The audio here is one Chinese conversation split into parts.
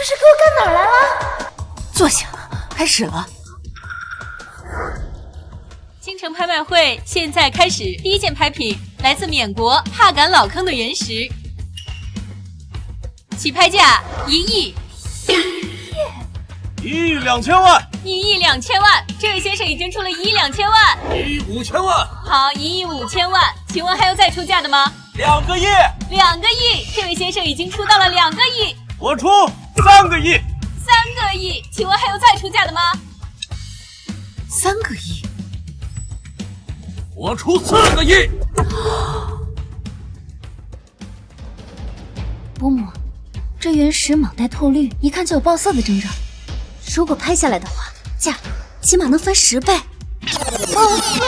是给我干哪儿来了？坐下，开始了。京城拍卖会现在开始，第一件拍品来自缅国帕敢老坑的原石，起拍价1亿。1亿2千万！1亿2千万！这位先生已经出了1亿2千万。1亿5千万！好，1亿5千万，请问还有再出价的吗？2个亿！2个亿！这位先生已经出到了2个亿。我出3个亿！3个亿！请问还有再出价的吗？3个亿！我出4个亿！伯母，这原石蟒带透绿，一看就有爆色的征兆。如果拍下来的话，价起码能翻10倍。爆色！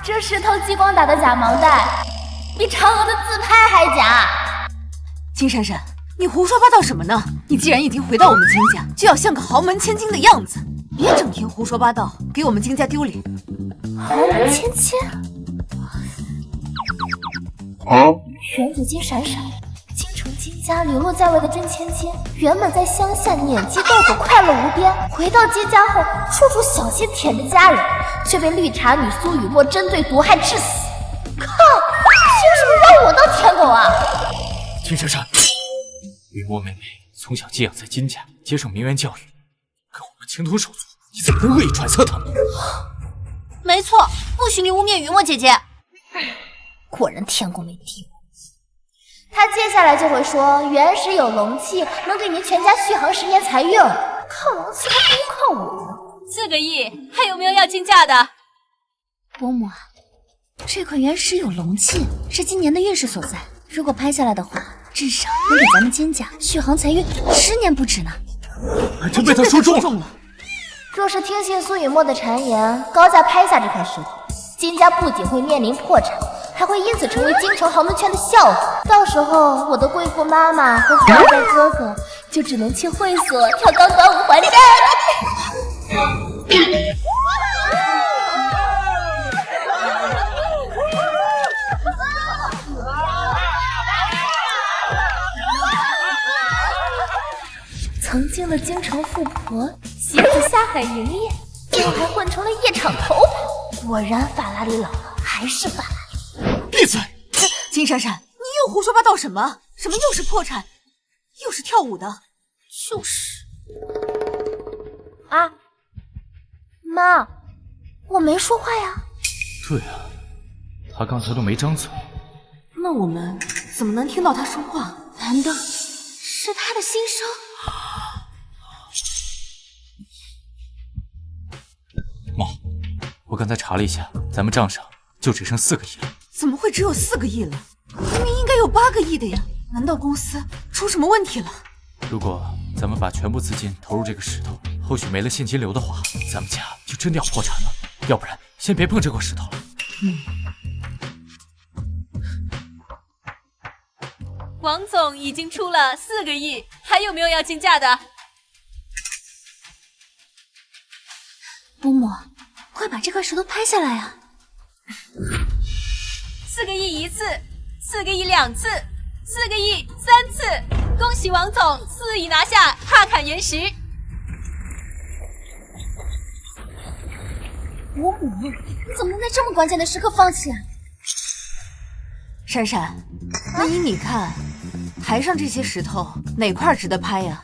这石头激光打的假毛带，比嫦娥的自拍还假。金闪闪，你胡说八道什么呢？你既然已经回到我们金家，就要像个豪门千金的样子，别整天胡说八道，给我们金家丢脸。豪门千金？原子金闪闪。京城金家流落在外的真千金，原本在乡下撵鸡斗狗，快乐无边。回到金家后，处处小心舔着家人，却被绿茶女苏雨墨针对毒害致死。靠！凭什么让我当舔狗啊？金闪闪，雨墨妹妹从小寄养在金家，接受名媛教育，跟我们情同手足，你怎么能恶意揣测她呢？没错，不许你污蔑雨墨姐姐。果然天公没地。他接下来就会说，原石有龙气，能给您全家续航10年财运。靠龙气还不如靠我呢。4个亿，还有没有要竞价的？伯母啊，这块原石有龙气，是今年的运势所在。如果拍下来的话，至少能给咱们金家续航财运10年不止呢。还真被他说中了。若是听信苏雨墨的谗言，高价拍下这块石头，金家不仅会面临破产，还会因此成为京城豪门圈的笑话。到时候，我的贵妇妈妈和富二代哥哥就只能去会所跳钢管舞还债了。曾经的京城富婆，媳妇下海营业，最后还混成了夜场头牌。果然，法拉利老了还是法拉利。闭嘴！金闪闪，你又胡说八道什么？什么又是破产，又是跳舞的？就是。啊，妈，我没说话呀。对啊，他刚才都没张嘴。那我们怎么能听到他说话？难道是他的心声？妈，我刚才查了一下，咱们账上就只剩4个亿了。怎么会只有4个亿了？明明应该有8个亿的呀！难道公司出什么问题了？如果咱们把全部资金投入这个石头，后续没了现金流的话，咱们家就真的要破产了。要不然，先别碰这块石头了。王总已经出了4个亿，还有没有要竞价的？伯母，快把这块石头拍下来啊！4个亿1次，4个亿2次，4个亿3次！恭喜王总4亿拿下帕坎原石。伯母，你怎么能在这么关键的时刻放弃啊？闪闪，那依你看，台上这些石头哪块值得拍呀？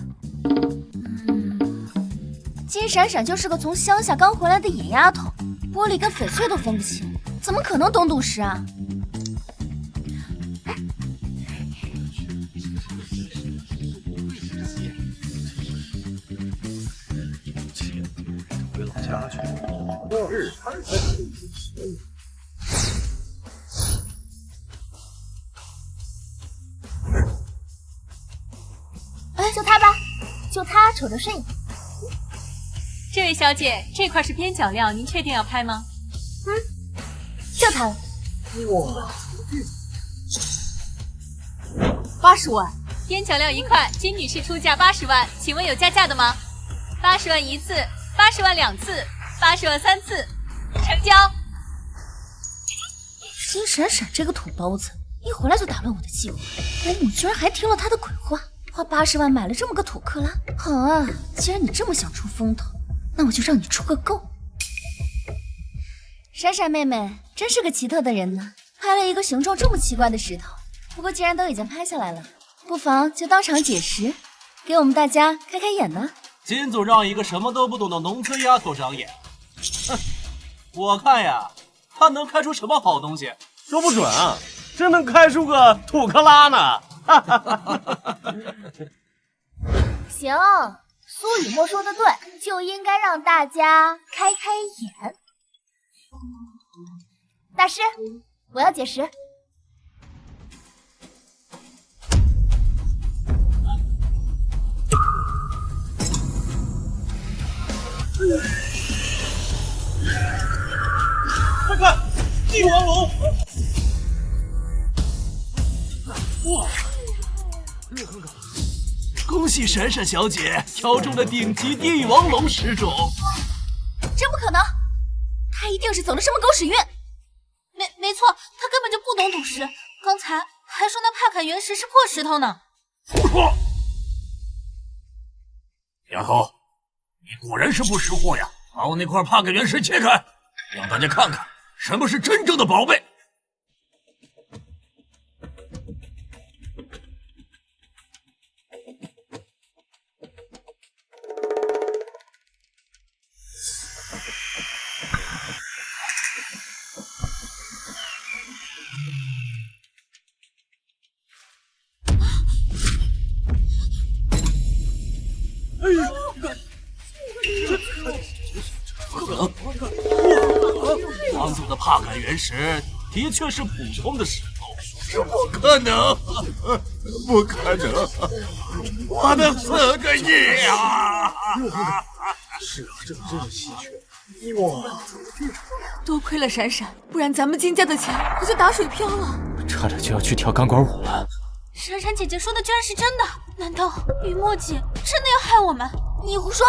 金闪闪就是个从乡下刚回来的野丫头，玻璃跟翡翠都分不清，怎么可能懂赌石啊？回老家去，日餐就他吧，就他瞅着顺眼。这位小姐，这块是边角料，您确定要拍吗？就他了。哇，80万。边角料1块，金女士出价80万，请问有加价的吗？80万1次，80万2次，80万3次，成交。金闪闪这个土包子，一回来就打乱我的计划，伯母居然还听了他的鬼话，花80万买了这么个土克拉。好啊，既然你这么想出风头，那我就让你出个够。闪闪妹妹真是个奇特的人呢，拍了一个形状这么奇怪的石头。不过既然都已经拍下来了，不妨就当场解石，给我们大家开开眼呢。金总让一个什么都不懂的农村丫头长眼，哼，我看呀，她能开出什么好东西？说不准啊，真能开出个土克拉呢！行，苏雨墨说的对，就应该让大家开开眼。大师，我要解石。快看，帝王龙！哇！恭喜闪闪小姐挑中了顶级帝王龙石种。真不可能，他一定是走了什么狗屎运。没错，他根本就不懂赌石，刚才还说那帕坎原石是破石头呢。胡说！丫头，你果然是不识货呀！把我那块帕坎原石切开，让大家看看什么是真正的宝贝。王总的帕坎原石的确是普通的石头，这不可能，不可能！我的4个亿啊！是啊，这真是稀缺。哇！多亏了闪闪，不然咱们金家的钱可就打水漂了。差点就要去跳钢管舞了。闪闪姐姐说的居然是真的，难道雨墨姐真的要害我们？你胡说！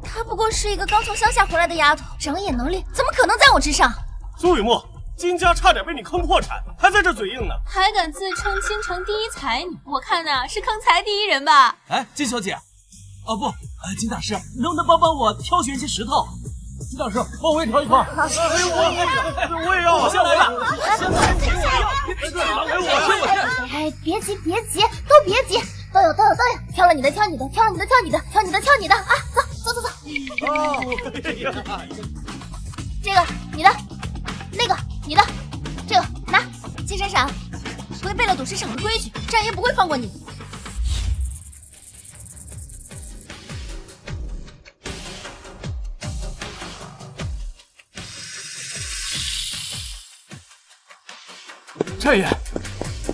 她不过是一个刚从乡下回来的丫头，长眼能力怎么可能在我之上？苏雨墨，金家差点被你坑破产，还在这嘴硬呢。还敢自称京城第一才女，我看呐是坑财第一人吧？哎，金小姐，哦不，金大师，能不能帮我挑选一些石头？金大师，帮我也挑一块。我也要，我先来了。哎，别急，都别急，都有，挑了你的，挑你的啊！走。这个你的，那个你的，这个拿。金闪闪，违背了赌石场的规矩，战爷不会放过你。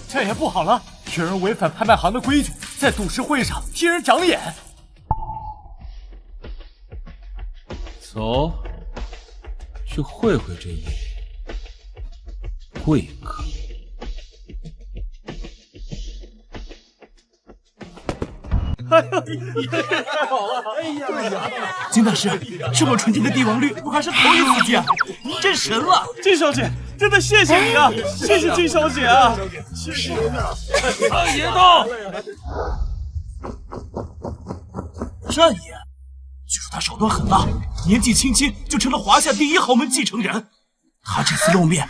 战爷不好了！有人违反拍卖行的规矩，在赌石会上替人长眼。走，去会会这位贵客。太好了！哎呀，金大师，这么纯净的帝王绿，我还是头一次见，您真神了！金小姐，真的谢谢你啊！谢谢金小姐啊！谢谢啊！战爷到！战爷，据说他手段狠辣，年纪轻轻就成了华夏第1豪门继承人。他这次露面，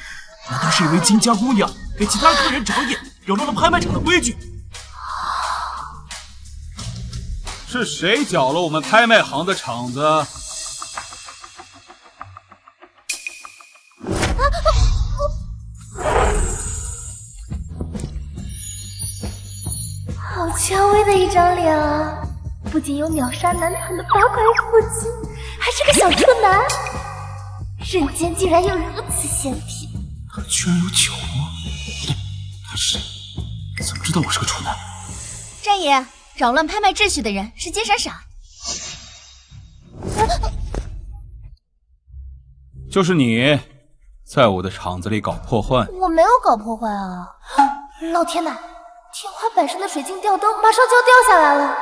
难道是因为金家姑娘给其他客人长眼，扰乱了拍卖场的规矩？是谁搅了我们拍卖行的场子？好蔷薇的一张脸啊！不仅有秒杀男团的8块腹肌，还是个小处男。人间竟然有如此仙体！他居然有酒窝！不对，他是怎么知道我是个处男？战爷，扰乱拍卖秩序的人是金闪闪。就是你，在我的场子里搞破坏。我没有搞破坏啊！老天呐，天花板上的水晶吊灯马上就要掉下来了。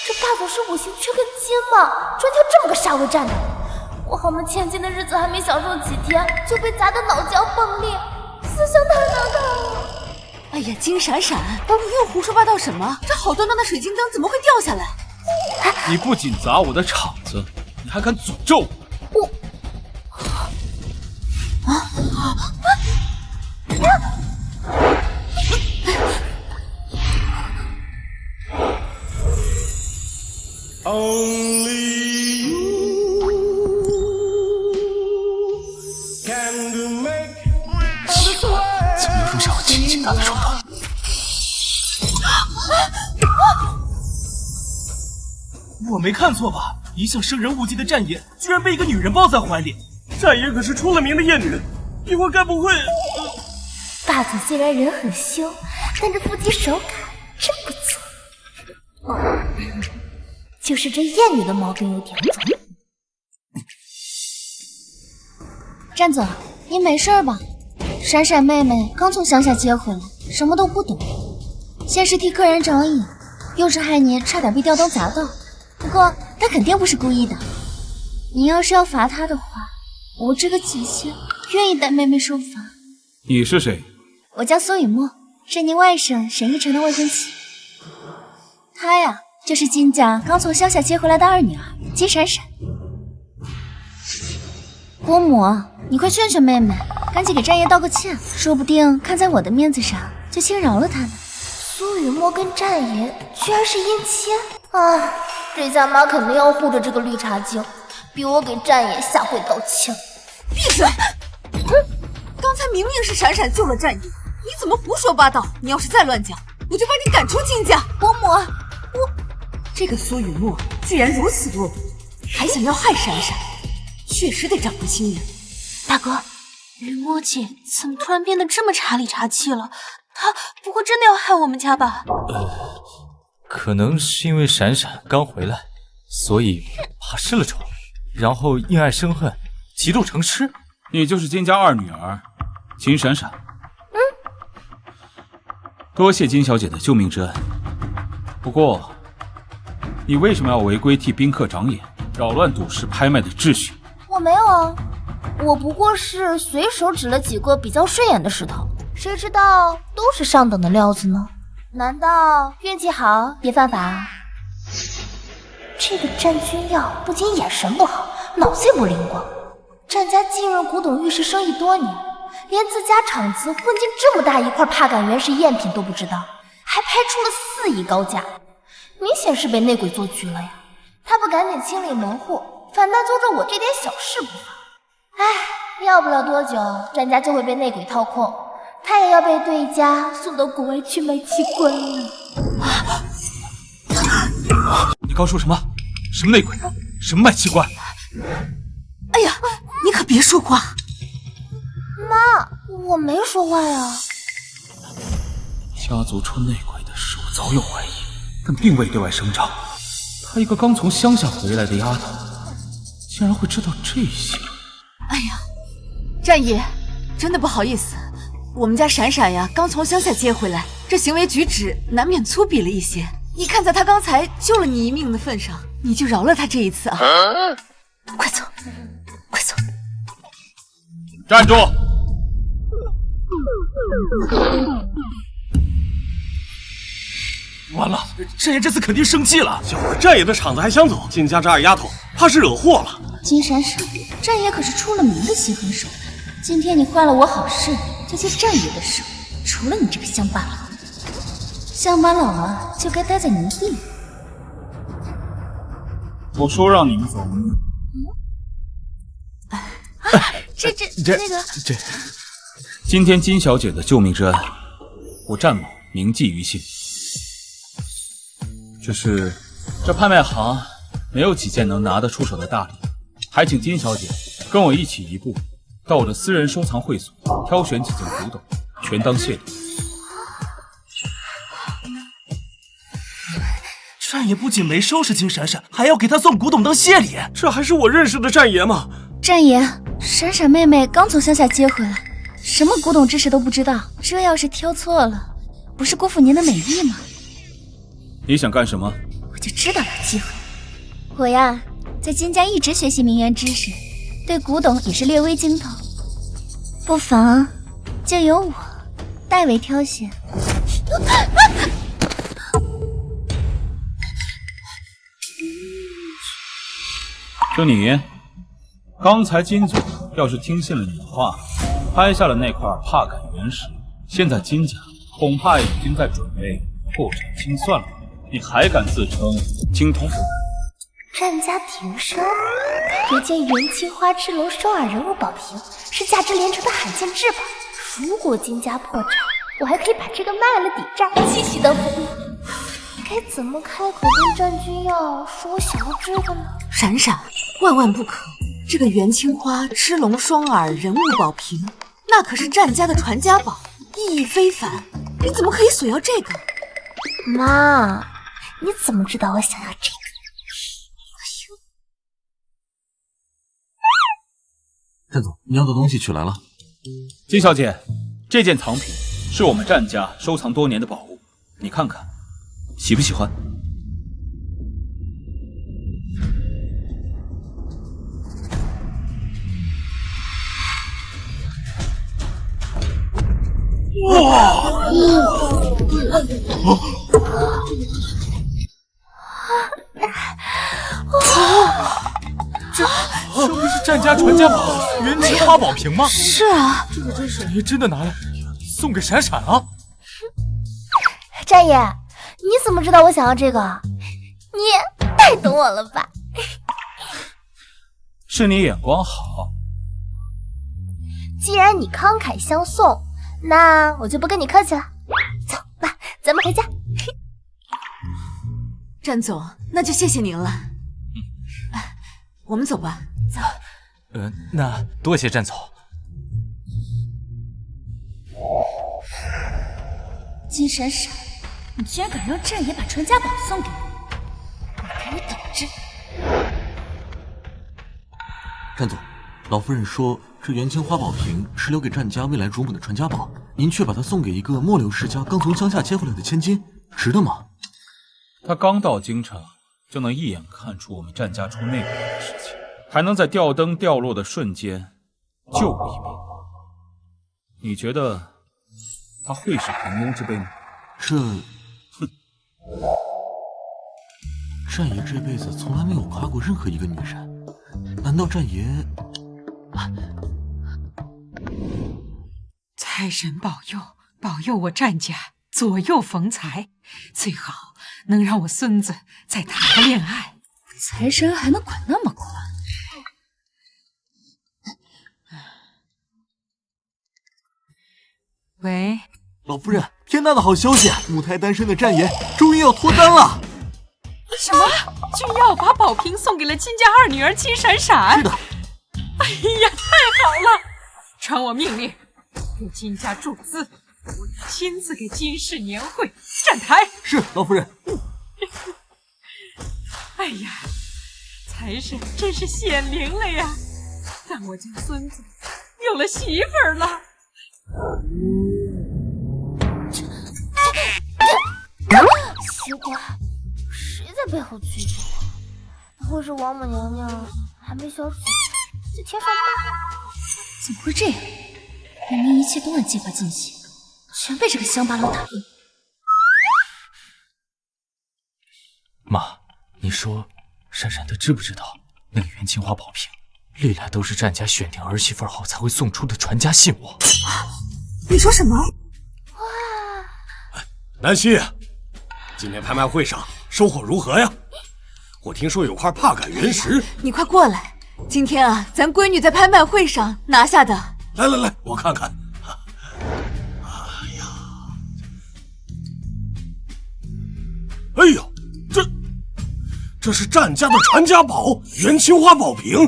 这大总是5行缺根筋嘛，专挑这么个煞位站的。我豪门千金的日子还没享受几天，就被砸得脑浆迸裂，思想太难看了。哎哎呀，金闪闪，你又胡说八道什么？这好端端的水晶灯怎么会掉下来？你不仅砸我的场子，你还敢诅咒我！怎么入下我亲近他的手段？我没看错吧？一向生人勿近的战野，居然被一个女人抱在怀里。战野可是出了名的艳女，一会儿该不会……霸总虽然人很凶，但这腹肌手感真不错。就是这艳女的毛病有点重。战总，你没事吧？闪闪妹妹刚从乡下接回来，什么都不懂，先是替客人长眼，又是害你差点被吊灯砸到。不过她肯定不是故意的。你要是要罚她的话，我这个姐姐愿意带妹妹受罚。你是谁？我叫苏雨墨，是您外甥沈一晨的未婚妻。她呀，就是金家刚从乡下接回来的二女儿金闪闪。伯母，你快劝劝妹妹，赶紧给战爷道个歉，说不定看在我的面子上，就轻饶了他呢。苏雨墨跟战爷居然是姻亲，啊，这家妈肯定要护着这个绿茶精，逼我给战爷下跪道歉。闭嘴！刚才明明是闪闪救了战爷，你怎么胡说八道？你要是再乱讲，我就把你赶出金家。伯母，这个苏雨墨居然如此落魄，还想要害闪闪，确实得长个心眼。大哥，雨墨姐怎么突然变得这么茶里茶气了？她不会真的要害我们家吧？可能是因为闪闪刚回来，所以怕失了宠，然后因爱生恨，嫉妒成痴。你就是金家二女儿金闪闪。多谢金小姐的救命之恩。不过，你为什么要违规替宾客长眼，扰乱赌市拍卖的秩序？我没有啊，我不过是随手指了几个比较顺眼的石头，谁知道都是上等的料子呢？难道运气好也犯法？这个战君耀不仅眼神不好，脑子也不灵光。战家浸润古董玉石生意多年，连自家厂子混进这么大一块帕杆原石赝品都不知道，还拍出了4亿高价，明显是被内鬼做局了呀！他不赶紧清理门户，反倒揪着我这点小事不放。唉，要不了多久，战家就会被内鬼掏空，他也要被对家送到国外去卖器官了。你刚说什么？什么内鬼？什么卖器官？哎呀，你可别说话！妈，我没说话呀。家族出内鬼的事，我早有怀疑，但并未对外声张。她一个刚从乡下回来的丫头，竟然会知道这些。哎呀，战爷，真的不好意思，我们家闪闪呀，刚从乡下接回来，这行为举止难免粗鄙了一些。你看在他刚才救了你一命的份上，你就饶了他这一次啊！快走，快走！站住！完了，战爷这次肯定生气了。小儿战爷的场子还想走，金家这二丫头怕是惹祸了。金闪闪，战爷可是出了名的心狠手辣。今天你坏了我好事，就接战爷的手。除了你这个乡巴佬，乡巴佬啊，就该待在泥地里。我说让你们走。那个，今天金小姐的救命之恩，我战某铭记于心。只是这拍卖行没有几件能拿得出手的大礼，还请金小姐跟我一起移步到我的私人收藏会所，挑选几件古董，全当谢礼。战爷不仅没收拾金闪闪，还要给他送古董当谢礼，这还是我认识的战爷吗？战爷，闪闪妹妹刚从乡下接回来，什么古董知识都不知道，这要是挑错了，不是辜负您的美意吗？你想干什么？我就知道有机会。我呀，在金家一直学习名媛知识，对古董也是略微精通，不妨就由我代为挑选就你，刚才金总要是听信了你的话，拍下了那块帕感原石，现在金家恐怕已经在准备破产清算了。你还敢自称精通？战家庭生，这件元青花赤龙双耳人物宝瓶是价值连城的罕见至宝。如果金家破产，我还可以把这个卖了抵债，继续当伏笔。该怎么开口跟战君要说我想要这个呢？闪闪，万万不可！这个元青花赤龙双耳人物宝瓶，那可是战家的传家宝，意义非凡。你怎么可以索要这个？妈，你怎么知道我想要这个？战总，你要的东西取来了。金小姐，这件藏品是我们战家收藏多年的宝物，你看看，喜不喜欢？哇！这不是战家传家宝元青花宝瓶吗？是啊，这闪爷真的拿来送给闪闪了。战爷，你怎么知道我想要这个？你也太懂我了吧？是你眼光好。既然你慷慨相送，那我就不跟你客气了。走吧，咱们回家。战总，那就谢谢您了。我们走吧。走。那多谢战总。金闪闪，你居然敢让战爷把传家宝送给我，我看你等着！战总，老夫人说这元青花宝瓶是留给战家未来主母的传家宝，您却把它送给一个末流世家刚从乡下接回来的千金，值得吗？他刚到京城，就能一眼看出我们战家出内鬼的事情，还能在吊灯掉落的瞬间救我一命。你觉得他会是平庸之辈吗？战爷这辈子从来没有夸过任何一个女人，难道战爷？财神保佑，保佑我战家左右逢财，最好能让我孙子再谈个恋爱。财神还能管那么宽？喂，老夫人，天大的好消息！母胎单身的战爷终于要脱单了。什么？君耀把宝瓶送给了金家二女儿金闪闪？是的。哎呀，太好了！传我命令，给金家注资，我要亲自给金氏年会站台。是，老夫人。哎呀，财神真是显灵了呀！让我家孙子有了媳妇儿了。奇怪，谁在背后催着我？不会是王母娘娘还没消息就天上吗？怎么会这样？明明一切都按计划进行，全被这个乡巴佬打赢。妈，你说闪闪她知不知道那个元青花宝瓶历来都是战家选定儿媳妇后才会送出的传家信物？你说什么？南希，今天拍卖会上收获如何呀？我听说有块帕感原石，你快过来！今天啊，咱闺女在拍卖会上拿下的。来，我看看。哎呦，这是战家的传家宝元青花宝瓶。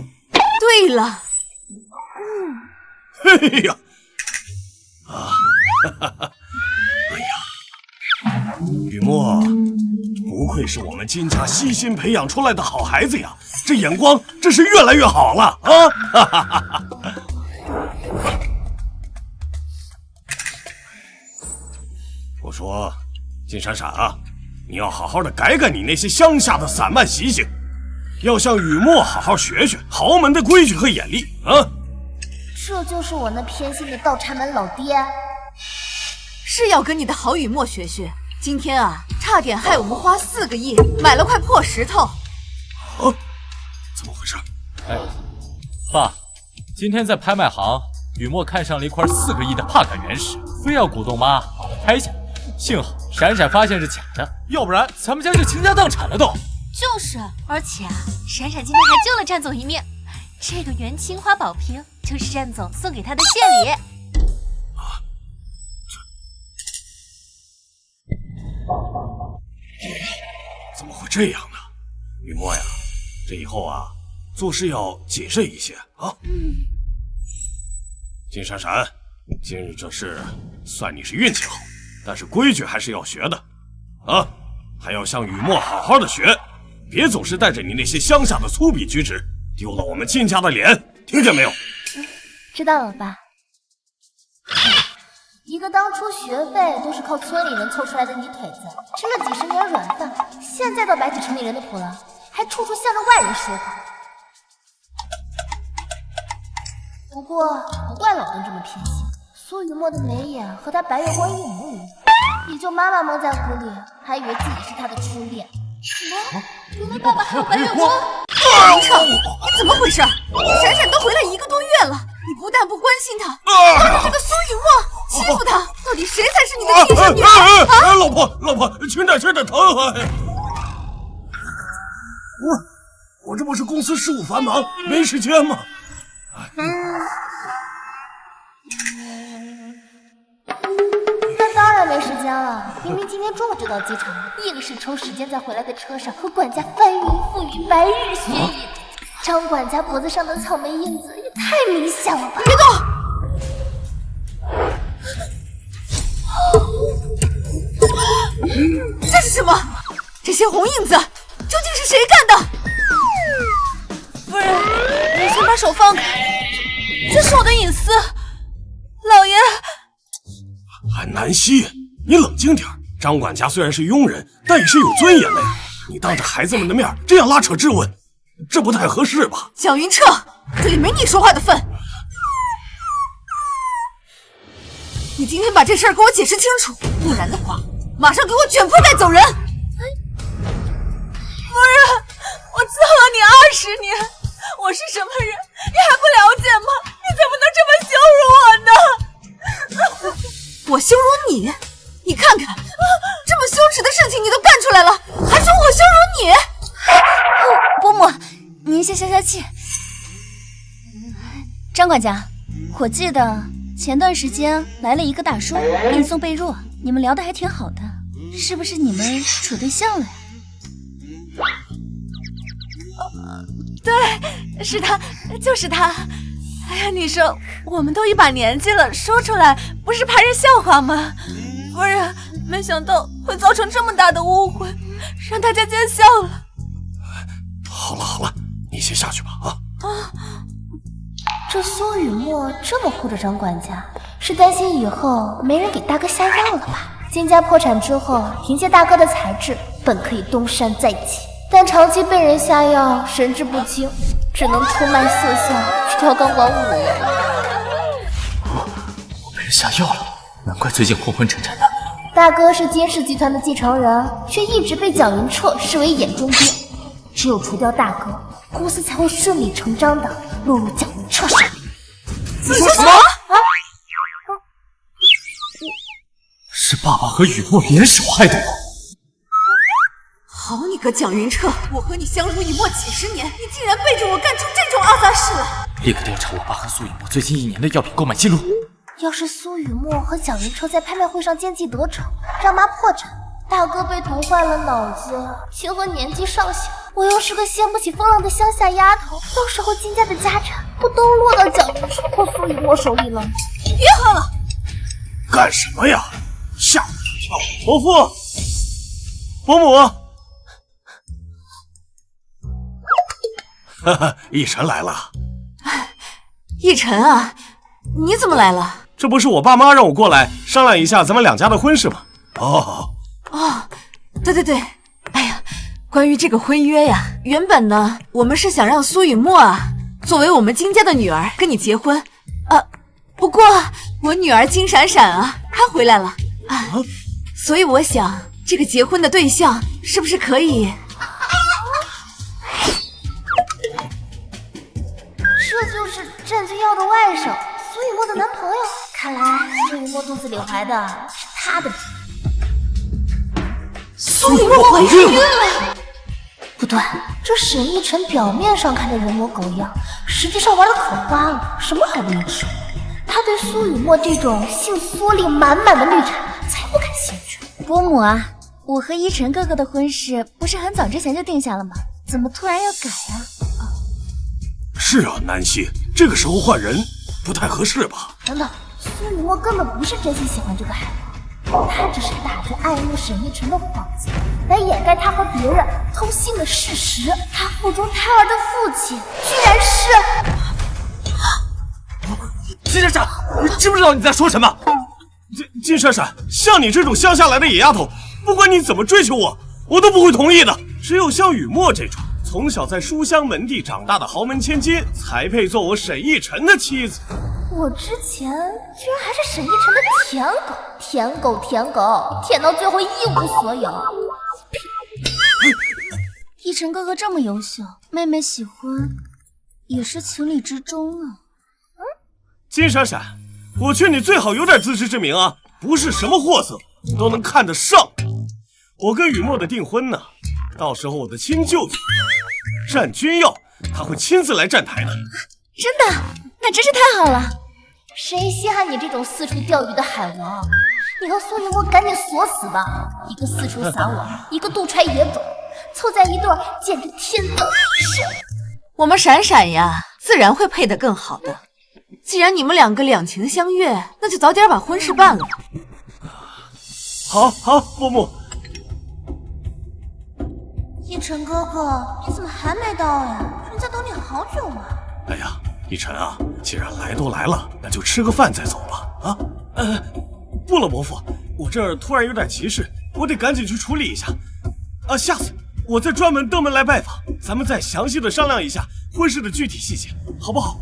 对了，嘿呀，雨墨，不愧是我们金家悉心培养出来的好孩子呀，这眼光真是越来越好了啊！我说，金闪闪啊，你要好好的改改你那些乡下的散漫习性，要向雨墨好好学学豪门的规矩和眼力啊！这就是我那偏心的倒插门老爹。是要跟你的好雨墨学学。今天啊，差点害我们花4个亿买了块破石头。怎么回事？哎，爸，今天在拍卖行，雨墨看上了一块4个亿的帕感原石，非要鼓动妈把它拍下。幸好闪闪发现是假的，要不然咱们家就倾家荡产了都。就是，而且啊，闪闪今天还救了战总一命。这个元青花宝瓶就是战总送给他的谢礼。怎么会这样呢？雨墨呀，这以后啊，做事要谨慎一些啊。金闪闪，今日这事算你是运气好，但是规矩还是要学的啊，还要向雨墨好好的学，别总是带着你那些乡下的粗鄙举止，丢了我们金家的脸，听见没有？知道了，爸。一个当初学费都是靠村里人凑出来的泥腿子，吃了几十年软饭，现在倒摆起城里人的谱了，还处处向着外人说话。不过不怪老邓这么偏心，苏雨墨的眉眼和他白月光一模一样，也就妈妈蒙在鼓里，还以为自己是他的初恋。什么？原来爸爸还有白月光？林彻，你怎么回事？闪闪都回来1个多月了，你不但不关心他，还让这个苏雨墨欺负他，到底谁才是你的亲生女儿？啊！老婆，轻点疼！我这不是公司事务繁忙，没时间吗？那当然没时间了，明明今天中午就到机场了，硬是抽时间在回来的车上和管家翻云覆雨、白日雪饮。张管家脖子上的草莓印子也太明显了吧！别动！这是什么？这些红印子究竟是谁干的？夫人，你先把手放开，这是我的隐私。老爷，南希，你冷静点。张管家虽然是佣人，但也是有尊严的呀。你当着孩子们的面这样拉扯质问，这不太合适吧？蒋云彻，这里没你说话的份。你今天把这事儿给我解释清楚，不然的话，马上给我卷铺盖走人！夫人，我伺候了你20年，我是什么人，你还不了解吗？你怎么能这么羞辱我呢？我羞辱你？你看看，这么羞耻的事情你都干出来了，还说我羞辱你？伯母，您先消消气。张管家，我记得前段时间来了一个大叔，给你送被褥，你们聊得还挺好的，是不是你们处对象了呀？对，是他，就是他。哎呀，你说我们都一把年纪了，说出来不是怕人笑话吗？夫人，没想到会造成这么大的误会，让大家见笑了。好了，你先下去吧啊！这苏雨墨这么护着张管家，是担心以后没人给大哥下药了吧？金家破产之后，凭借大哥的才智，本可以东山再起，但长期被人下药，神志不清，只能出卖色相，去跳钢管舞了。我被人下药了，难怪最近昏昏沉沉的。大哥是金氏集团的继承人，却一直被蒋云彻视为眼中钉。只有除掉大哥，公司才会顺理成章的落入蒋云彻手里。你说什么？是爸爸和雨墨联手害的我。好你个蒋云彻，我和你相濡以沫几十年，你竟然背着我干出这种阿杂事来！立刻调查我爸和苏雨墨最近1年的药品购买记录。要是苏雨墨和蒋云彻在拍卖会上奸计得逞，让妈破产，大哥被毒坏了脑子，清河年纪尚小，我又是个掀不起风浪的乡下丫头，到时候金家的家产不都落到蒋云彻或苏雨墨手里了？别喝了！干什么呀？吓我一跳！伯父，伯母，哈哈，奕晨来了。奕晨啊，你怎么来了？这不是我爸妈让我过来商量一下咱们2家的婚事吗？哦，对，哎呀，关于这个婚约呀，原本呢，我们是想让苏雨墨啊，作为我们金家的女儿跟你结婚，不过我女儿金闪闪啊，她回来了，所以我想，这个结婚的对象是不是可以？这就是战军要的外甥苏雨墨的男朋友。看来苏雨墨肚子里怀的是他的。苏雨墨怀孕了？不对，这沈逸晨表面上看着人模狗样，实际上玩的可花了，什么还不能吃。他对苏雨墨这种性缩力满满的绿茶才不感兴趣。伯母啊，我和依晨哥哥的婚事不是很早之前就定下了吗？怎么突然要改啊？是啊，南希，这个时候换人不太合适吧？等等，苏雨墨根本不是真心喜欢这个孩子，他只是打着爱慕沈逸晨的幌子，来掩盖他和别人通信的事实。他腹中胎儿的父亲居然是……金闪闪，你知不知道你在说什么？金闪闪，像你这种乡下来的野丫头，不管你怎么追求我都不会同意的。只有像雨墨这种从小在书香门第长大的豪门千金，才配做我沈逸晨的妻子。我之前居然还是沈逸晨的舔狗，舔到最后一无所有。逸晨哥哥这么优秀，妹妹喜欢也是情理之中啊。金闪闪，我劝你最好有点自知之明啊，不是什么货色都能看得上。我跟雨墨的订婚呢，到时候我的亲舅舅战君耀他会亲自来站台的。真的？那真是太好了。谁稀罕你这种四处钓鱼的海王？你和苏雨墨赶紧锁死吧，一个四处撒网，一个肚揣野种，凑在一对简直天造地设。我们闪闪呀，自然会配得更好的。既然你们两个两情相悦，那就早点把婚事办了。好，伯母。逸晨哥哥，你怎么还没到呀？人家等你好久了。哎呀，逸晨啊，既然来都来了，那就吃个饭再走吧。不了，伯父，我这儿突然有点急事，我得赶紧去处理一下。下次我再专门登门来拜访，咱们再详细的商量一下婚事的具体细节，好不好？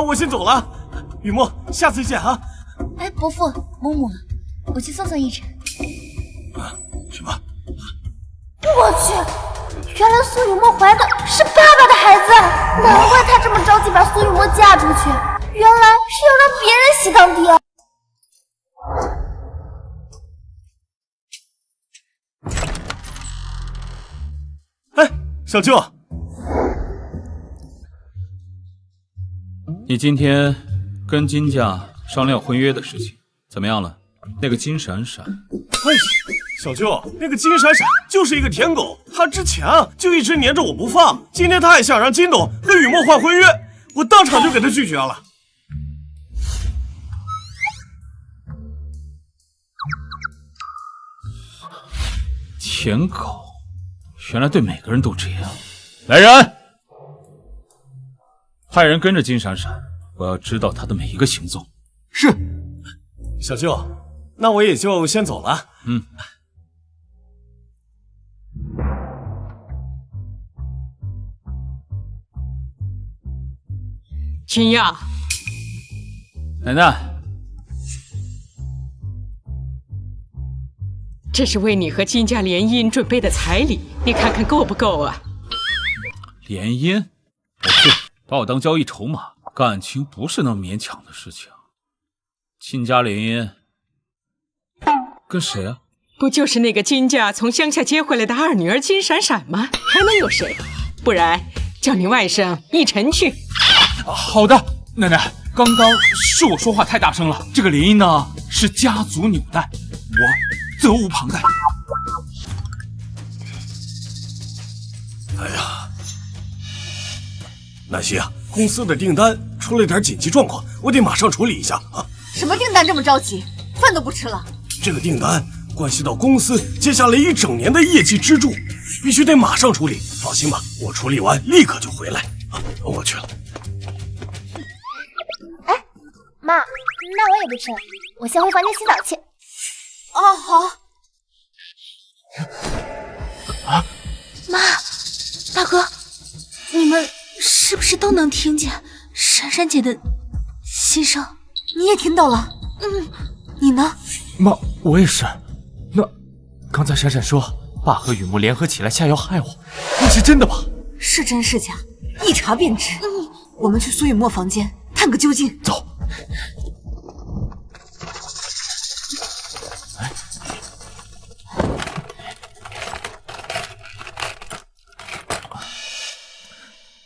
我先走了，雨墨，下次见啊！哎，伯父、嬷嬷，我去送送逸晨。去吧。我去，原来苏雨墨怀的是爸爸的孩子，难怪他这么着急把苏雨墨嫁出去，原来是要让别人喜当爹。哎，小舅。你今天跟金家商量婚约的事情怎么样了？那个金闪闪，哎，小舅，那个金闪闪就是一个舔狗，他之前就一直黏着我不放，今天他还想让金董跟雨墨换婚约，我当场就给他拒绝了。舔狗，原来对每个人都这样。来人！派人跟着金闪闪，我要知道他的每一个行踪。是，小舅，那我也就先走了。君耀，奶奶，这是为你和金家联姻准备的彩礼，你看看够不够啊？联姻？我去，把我当交易筹码，感情不是那么勉强的事情。金家联姻跟谁啊？不就是那个金家从乡下接回来的二女儿金闪闪吗？还能有谁？不然叫你外甥逸晨去。好的，奶奶，刚刚是我说话太大声了。这个联姻呢是家族纽带，我责无旁贷。哎呀，南希啊，公司的订单出了点紧急状况，我得马上处理一下啊。什么订单这么着急？饭都不吃了？这个订单关系到公司接下来1整年的业绩支柱，必须得马上处理。放心吧，我处理完立刻就回来啊。我去了。哎，妈，那我也不吃了，我先回房间洗澡去。好。妈，大哥，你们是不是都能听见闪闪姐的心声？你也听到了？你呢？我也是。那刚才闪闪说爸和雨墨联合起来下药害我，那是真的吧？是真是假，一查便知。我们去苏雨墨房间探个究竟。走。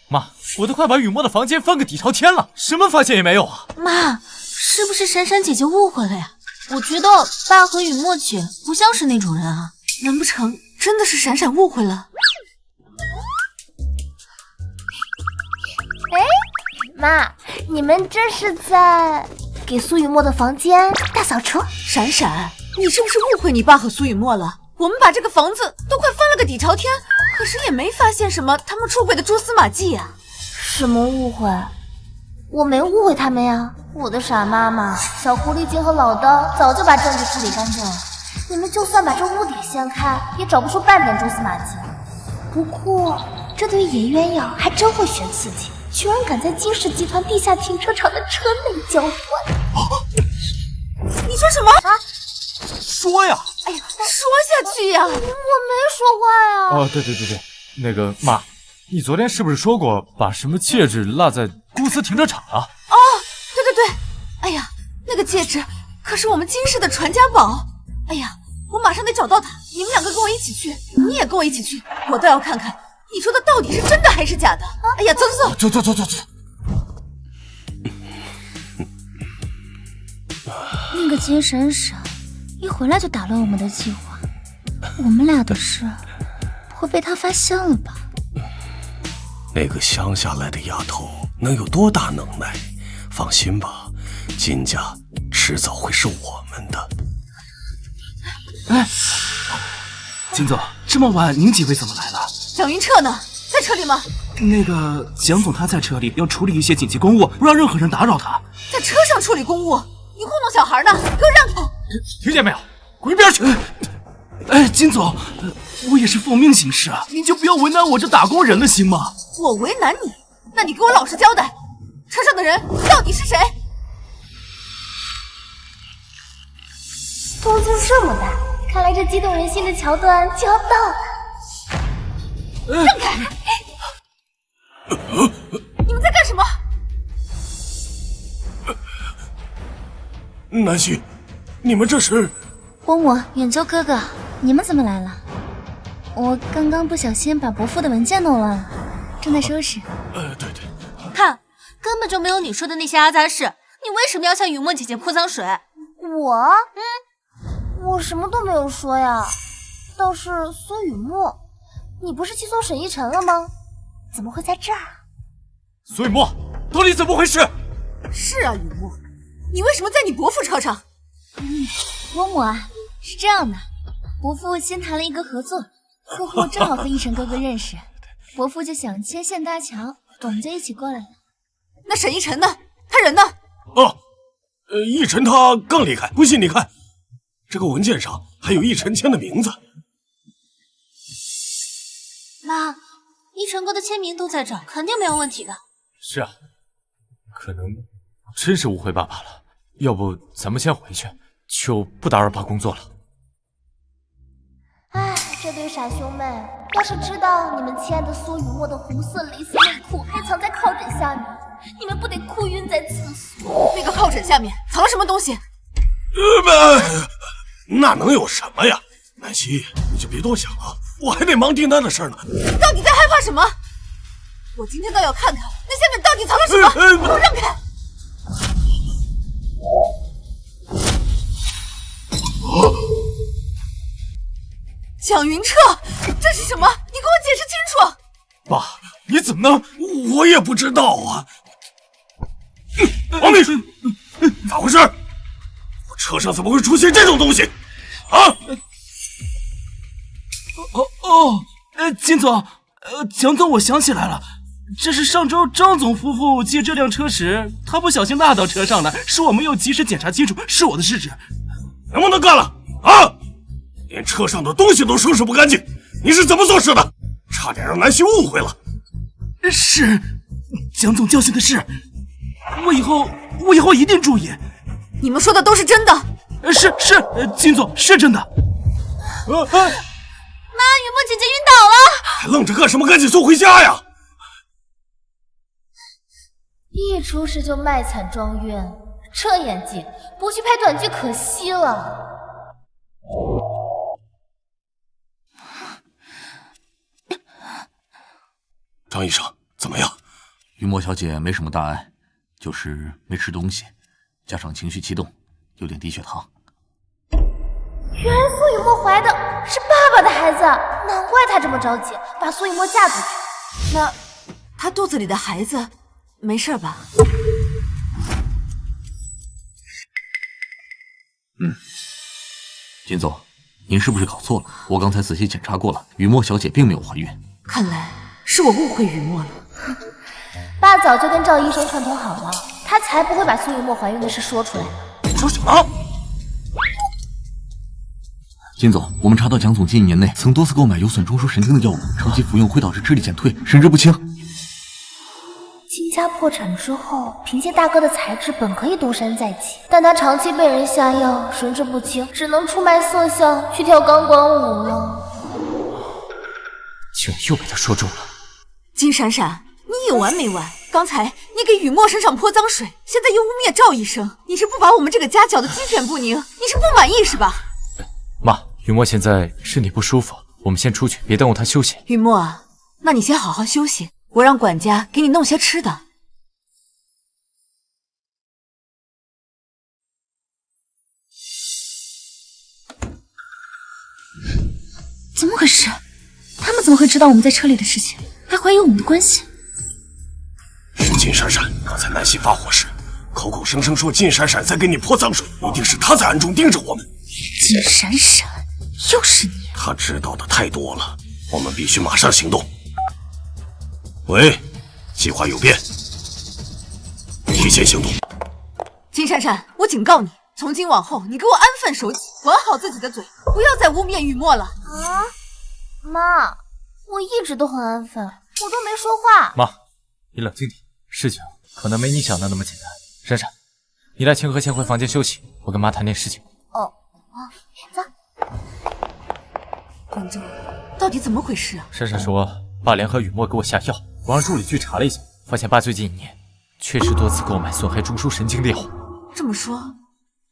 妈，我都快把雨墨的房间翻个底朝天了，什么发现也没有啊！妈，是不是闪闪姐姐误会了呀？我觉得爸和雨墨姐不像是那种人啊，难不成真的是闪闪误会了？哎，妈，你们这是在给苏雨墨的房间大扫除？闪闪，你是不是误会你爸和苏雨墨了？我们把这个房子都快翻了个底朝天，可是也没发现什么他们出轨的蛛丝马迹呀。什么误会？我没误会他们呀！我的傻妈妈，小狐狸精和老刀早就把证据处理干净了，你们就算把这屋底掀开，也找不出半点蛛丝马迹。不过，这对于颜鸳鸯还真会选刺激，居然敢在金氏集团地下停车场的车内交换。你说什么啊？说呀！哎呀，说下去呀！我没说话呀！哦，对，那个妈，你昨天是不是说过把什么戒指落在公司停车场了？哦，对，哎呀，那个戒指可是我们金氏的传家宝。哎呀，我马上得找到它，你们两个跟我一起去，你也跟我一起去，我倒要看看你说的到底是真的还是假的。哎呀，走。走。那个金闪闪一回来就打乱我们的计划，我们俩的事不会被他发现了吧？那个乡下来的丫头能有多大能耐？放心吧，金家迟早会是我们的。哎，金总，这么晚您几位怎么来了？蒋云彻呢？在车里吗？那个蒋总他在车里要处理一些紧急公务，不让任何人打扰他。在车上处理公务？你糊弄小孩呢？给我让开！听见没有？滚一边去！哎，金总，我也是奉命行事啊，您就不要为难我这打工人的心吗？我为难你？那你给我老实交代，车上的人到底是谁？动静这么大，看来这激动人心的桥段就要到了。让开！你们在干什么？南希，你们这是？伯母、远州哥哥，你们怎么来了？我刚刚不小心把伯父的文件弄乱了，正在收拾。对，看，根本就没有你说的那些阿杂事，你为什么要向雨墨姐姐泼脏水？我什么都没有说呀。倒是苏雨墨，你不是去送沈逸晨了吗？怎么会在这儿？苏雨墨，到底怎么回事？是啊，雨墨，你为什么在你伯父车上？伯母啊，是这样的，伯父新谈了一个合作，客户正好和逸晨哥哥认识，伯父就想牵线搭桥，我们就一起过来了。那沈逸晨呢？他人呢？逸晨他刚离开，不信你看，这个文件上还有逸晨签的名字。妈，逸晨哥的签名都在这儿，肯定没有问题的。是啊，可能真是误会爸爸了，要不咱们先回去，就不打扰爸工作了。唉，这对傻兄妹，要是知道你们亲爱的苏雨墨的红色蕾丝内裤还藏在靠枕下面，你们不得哭晕在厕所？那个靠枕下面藏了什么东西？那能有什么呀？南希，你就别多想了，我还得忙订单的事呢。你到底在害怕什么？我今天倒要看看那下面到底藏了什么！给我让开！蒋云彻，这是什么？你给我解释清楚！爸，你怎么能？我也不知道啊。王秘书，咋回事？我车上怎么会出现这种东西？啊！金总，蒋总，我想起来了，这是上周张总夫妇借这辆车时，他不小心落到车上了，是我没有及时检查清楚，是我的失职。能不能干了啊？连车上的东西都收拾不干净，你是怎么做事的？差点让南希误会了。是，蒋总教训的是，我以后一定注意。你们说的都是真的？是，金总是真的。妈，雨墨姐姐晕倒了！还愣着干什么？赶紧送回家呀！一出事就卖惨装晕，这演技不去拍短剧可惜了。张医生，怎么样？雨墨小姐没什么大碍，就是没吃东西，加上情绪激动，有点低血糖。原来苏雨墨怀的是爸爸的孩子，难怪她这么着急把苏雨墨嫁出去。那她肚子里的孩子没事吧？金总，您是不是搞错了？我刚才仔细检查过了，雨墨小姐并没有怀孕。看来是我误会雨墨了。爸早就跟赵医生串通好了，他才不会把苏雨墨怀孕的事说出来。你说什么？金总，我们查到蒋总近1年内曾多次购买有损中枢神经的药物，长期服用会导致智力减退、神志不清。金家破产之后，凭借大哥的才智，本可以东山再起，但他长期被人下药，神志不清，只能出卖色相，去跳钢管舞了。竟然又被他说中了。金闪闪，你有完没完？刚才你给雨墨身上泼脏水，现在又污蔑赵医生，你是不把我们这个家搅得鸡犬不宁？你是不满意是吧？妈，雨墨现在身体不舒服，我们先出去，别耽误他休息。雨墨啊，那你先好好休息，我让管家给你弄些吃的。怎么回事？他们怎么会知道我们在车里的事情，还怀疑我们的关系？是金闪闪，刚才南希发火时，口口声声说金闪闪在给你泼脏水，一定是他在暗中盯着我们。金闪闪，又是你！他知道的太多了，我们必须马上行动。喂，计划有变，提前行动。金闪闪，我警告你，从今往后，你给我安分守己，管好自己的嘴，不要再污蔑雨墨了。啊，妈，我一直都很安分，我都没说话。妈，你冷静点，事情可能没你想的那么简单。闪闪，你带清河先回房间休息，我跟妈谈点事情。哦，走。关正，到底怎么回事啊？闪闪说，爸联合雨墨给我下药，我让助理去查了一下，发现爸最近1年确实多次购买损害中枢神经的药物。这么说，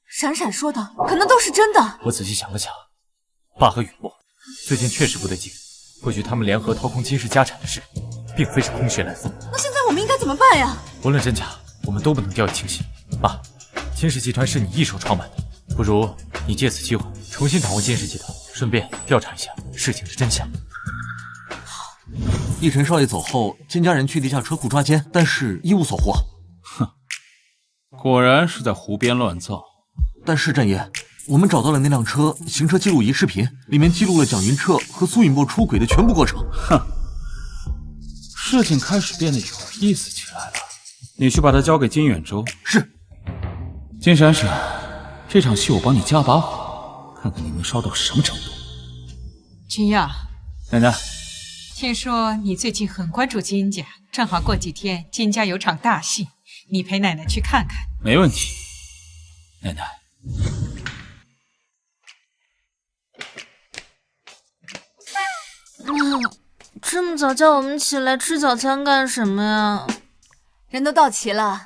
闪闪说的可能都是真的。我仔细想了想，爸和雨墨最近确实不对劲，或许他们联合掏空金氏家产的事，并非是空穴来风。那现在我们应该怎么办呀？无论真假，我们都不能掉以轻心。妈，金氏集团是你一手创办的，不如你借此机会重新掌握金氏集团，顺便调查一下事情的真相。奕晨少爷走后，金家人去地下车库抓奸，但是一无所获。哼，果然是在胡编乱造。但是战爷，我们找到了那辆车行车记录仪视频，里面记录了蒋云彻和苏允墨出轨的全部过程。哼，事情开始变得有意思起来了。你去把它交给金远洲。是。金闪闪，这场戏我帮你加把火，看看你能烧到什么程度。君亚，奶奶，听说你最近很关注金家，正好过几天金家有场大戏，你陪奶奶去看看。没问题，奶奶。这么早叫我们起来吃早餐干什么呀？人都到齐了。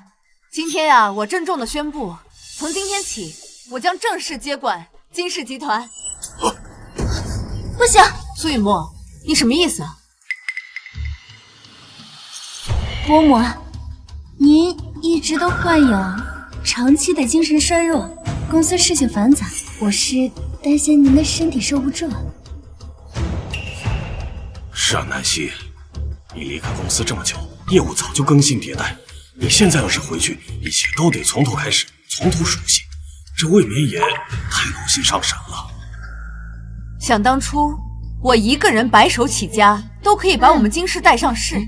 今天呀，我郑重的宣布，从今天起，我将正式接管金氏集团。不行，苏允墨，你什么意思啊？伯母，您一直都患有长期的精神衰弱，公司事情繁杂，我是担心您的身体受不住。是啊，南希，你离开公司这么久，业务早就更新迭代，你现在要是回去，一切都得从头开始，从头熟悉，这未免也太劳心伤神了。想当初，我一个人白手起家，都可以把我们金氏带上市。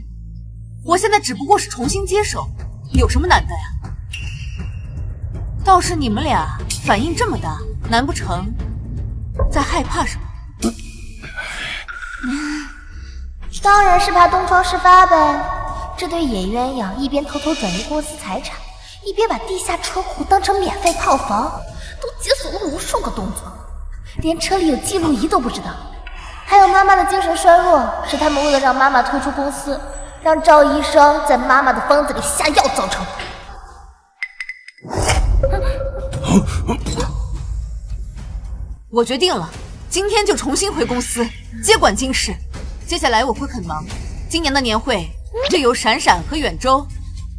我现在只不过是重新接手，有什么难的呀？倒是你们俩反应这么大，难不成在害怕什么？当然是怕东窗事发呗。这对野鸳鸯一边偷偷转移公司财产，一边把地下车库当成免费炮房，都解锁了无数个动作，连车里有记录仪都不知道。还有妈妈的精神衰弱，是他们为了让妈妈退出公司，让赵医生在妈妈的方子里下药造成的。我决定了，今天就重新回公司接管金氏。接下来我会很忙，今年的年会就由闪闪和远州，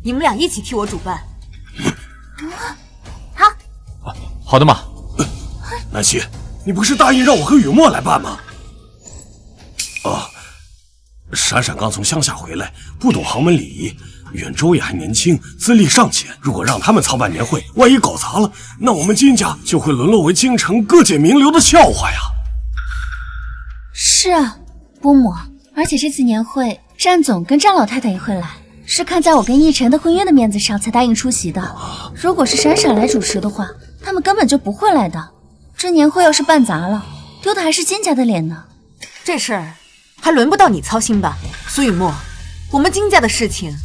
你们俩一起替我主办。好的嘛。南希，你不是答应让我和雨墨来办吗？闪闪刚从乡下回来，不懂豪门礼仪。远州也还年轻，资历尚浅，如果让他们操办年会，万一搞砸了，那我们金家就会沦落为京城各界名流的笑话呀。是啊，波母，而且这次年会，战总跟战老太太也会来，是看在我跟奕晨的婚约的面子上才答应出席的。如果是闪闪来主持的话，他们根本就不会来的。这年会要是办砸了，丢的还是金家的脸呢。这事儿还轮不到你操心吧，苏雨墨，我们金家的事情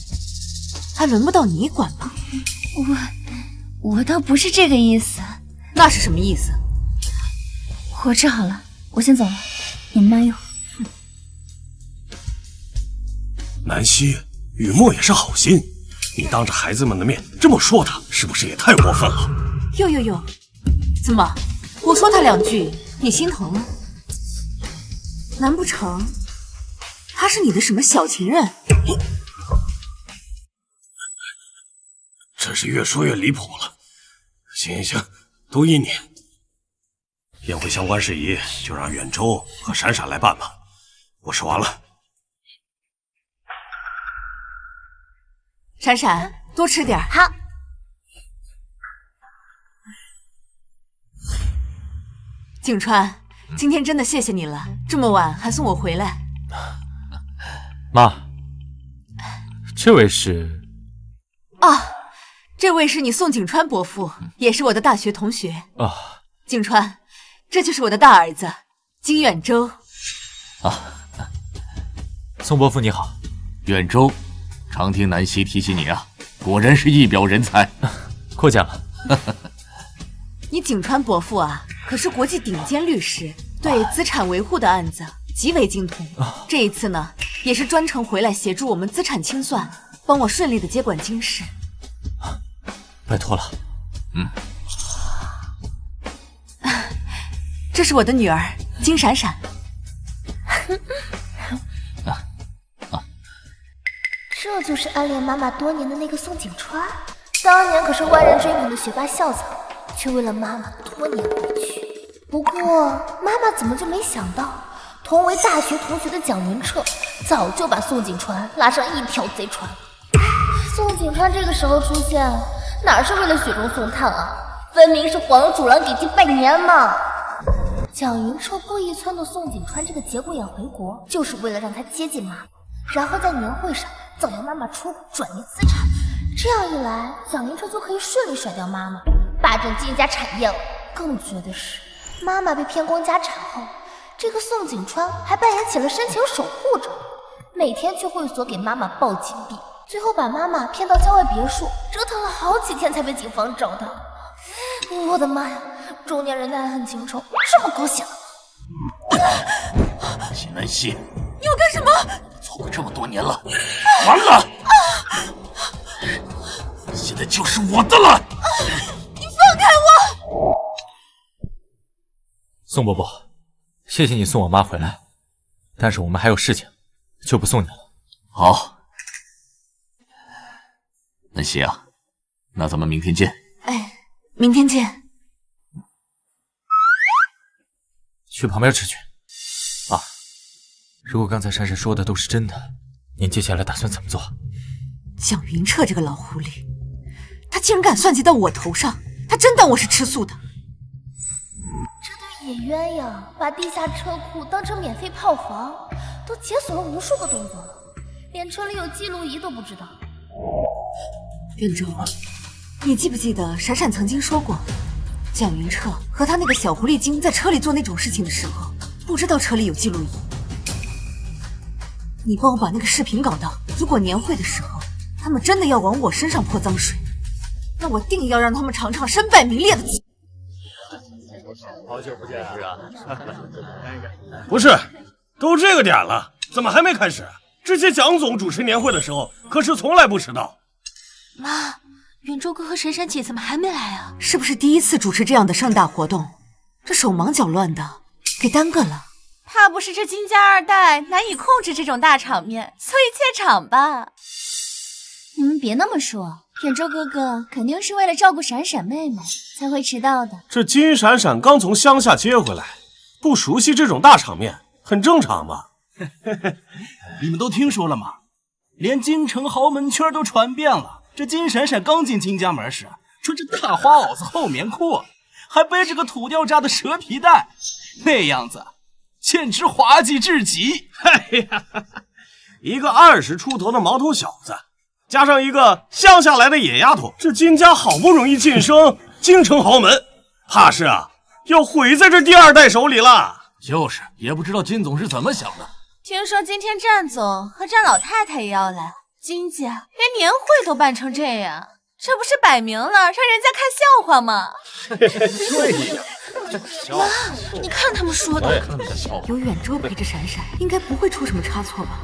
还轮不到你管吧？我倒不是这个意思。那是什么意思？我治好了，我先走了，你们慢用。南希，雨墨也是好心，你当着孩子们的面这么说他，是不是也太过分了？哟，怎么，我说他两句你心疼了？难不成他是你的什么小情人？真是越说越离谱了。行，都依你。宴会相关事宜就让远州和闪闪来办吧，我说完了。闪闪，多吃点。好。景川，今天真的谢谢你了，这么晚还送我回来。妈，这位是？这位是你宋景川伯父，也是我的大学同学。景川，这就是我的大儿子金远州。宋伯父你好。远州，常听南希提起你啊，果然是一表人才。过奖了。你景川伯父啊，可是国际顶尖律师，对资产维护的案子极为精通。这一次呢，也是专程回来协助我们资产清算，帮我顺利的接管金氏。拜托了。这是我的女儿金闪闪。这就是暗恋妈妈多年的那个宋景川，当年可是万人追捧的学霸校草，却为了妈妈多年未娶。不过妈妈怎么就没想到，同为大学同学的蒋云彻早就把宋景川拉上一条贼船。宋景川这个时候出现，哪是为了雪中送炭啊，分明是黄鼠狼给鸡拜年嘛！蒋云彻故意撺掇宋景川这个节骨眼回国，就是为了让他接近妈妈，然后在年会上造谣妈妈出轨转移资产。这样一来，蒋云彻就可以顺利甩掉妈妈，霸占金家产业了。更绝的是，妈妈被骗光家产后，这个宋景川还扮演起了深情守护者，每天去会所给妈妈报金币，最后把妈妈骗到郊外别墅，折腾了好几天才被警方找到。我的妈呀，中年人的爱恨情仇这么狗血吗？谢南希，你要干什么？错过这么多年了，完了！现在就是我的了！你放开我！宋伯伯，谢谢你送我妈回来，但是我们还有事情，就不送你了。好，南希啊，那咱们明天见。明天见。去旁边吃去。爸，如果刚才闪闪说的都是真的，您接下来打算怎么做？蒋云彻这个老狐狸，他竟然敢算计到我头上，他真当我是吃素的？这对野鸳鸯把地下车库当成免费炮房，都解锁了无数个动作了，连车里有记录仪都不知道。远州，你记不记得闪闪曾经说过，蒋云彻和他那个小狐狸精在车里做那种事情的时候，不知道车里有记录仪。你帮我把那个视频搞到，如果年会的时候他们真的要往我身上泼脏水，那我定要让他们尝尝身败名裂的滋味。好久不见啊！不是，都这个点了，怎么还没开始？之前蒋总主持年会的时候，可是从来不迟到。妈，远州哥和闪闪姐怎么还没来啊？是不是第一次主持这样的盛大活动，这手忙脚乱的，给耽搁了？怕不是这金家二代难以控制这种大场面，所以怯场吧？你们别那么说，远州哥哥肯定是为了照顾闪闪妹妹才会迟到的。这金闪闪刚从乡下接回来，不熟悉这种大场面，很正常吧？你们都听说了吗？连京城豪门圈都传遍了。这金闪闪刚进金家门时，穿着大花袄子厚棉裤，还背着个土掉渣的蛇皮袋，那样子简直滑稽至极。哎呀，一个20出头的毛头小子，加上一个乡下来的野丫头，这金家好不容易晋升京城豪门，怕是要毁在这第二代手里了。就是，也不知道金总是怎么想的。听说今天战总和战老太太也要来，金家连年会都办成这样，这不是摆明了让人家看笑话吗？对呀，妈，你看他们说的，有远州陪着闪闪，应该不会出什么差错吧？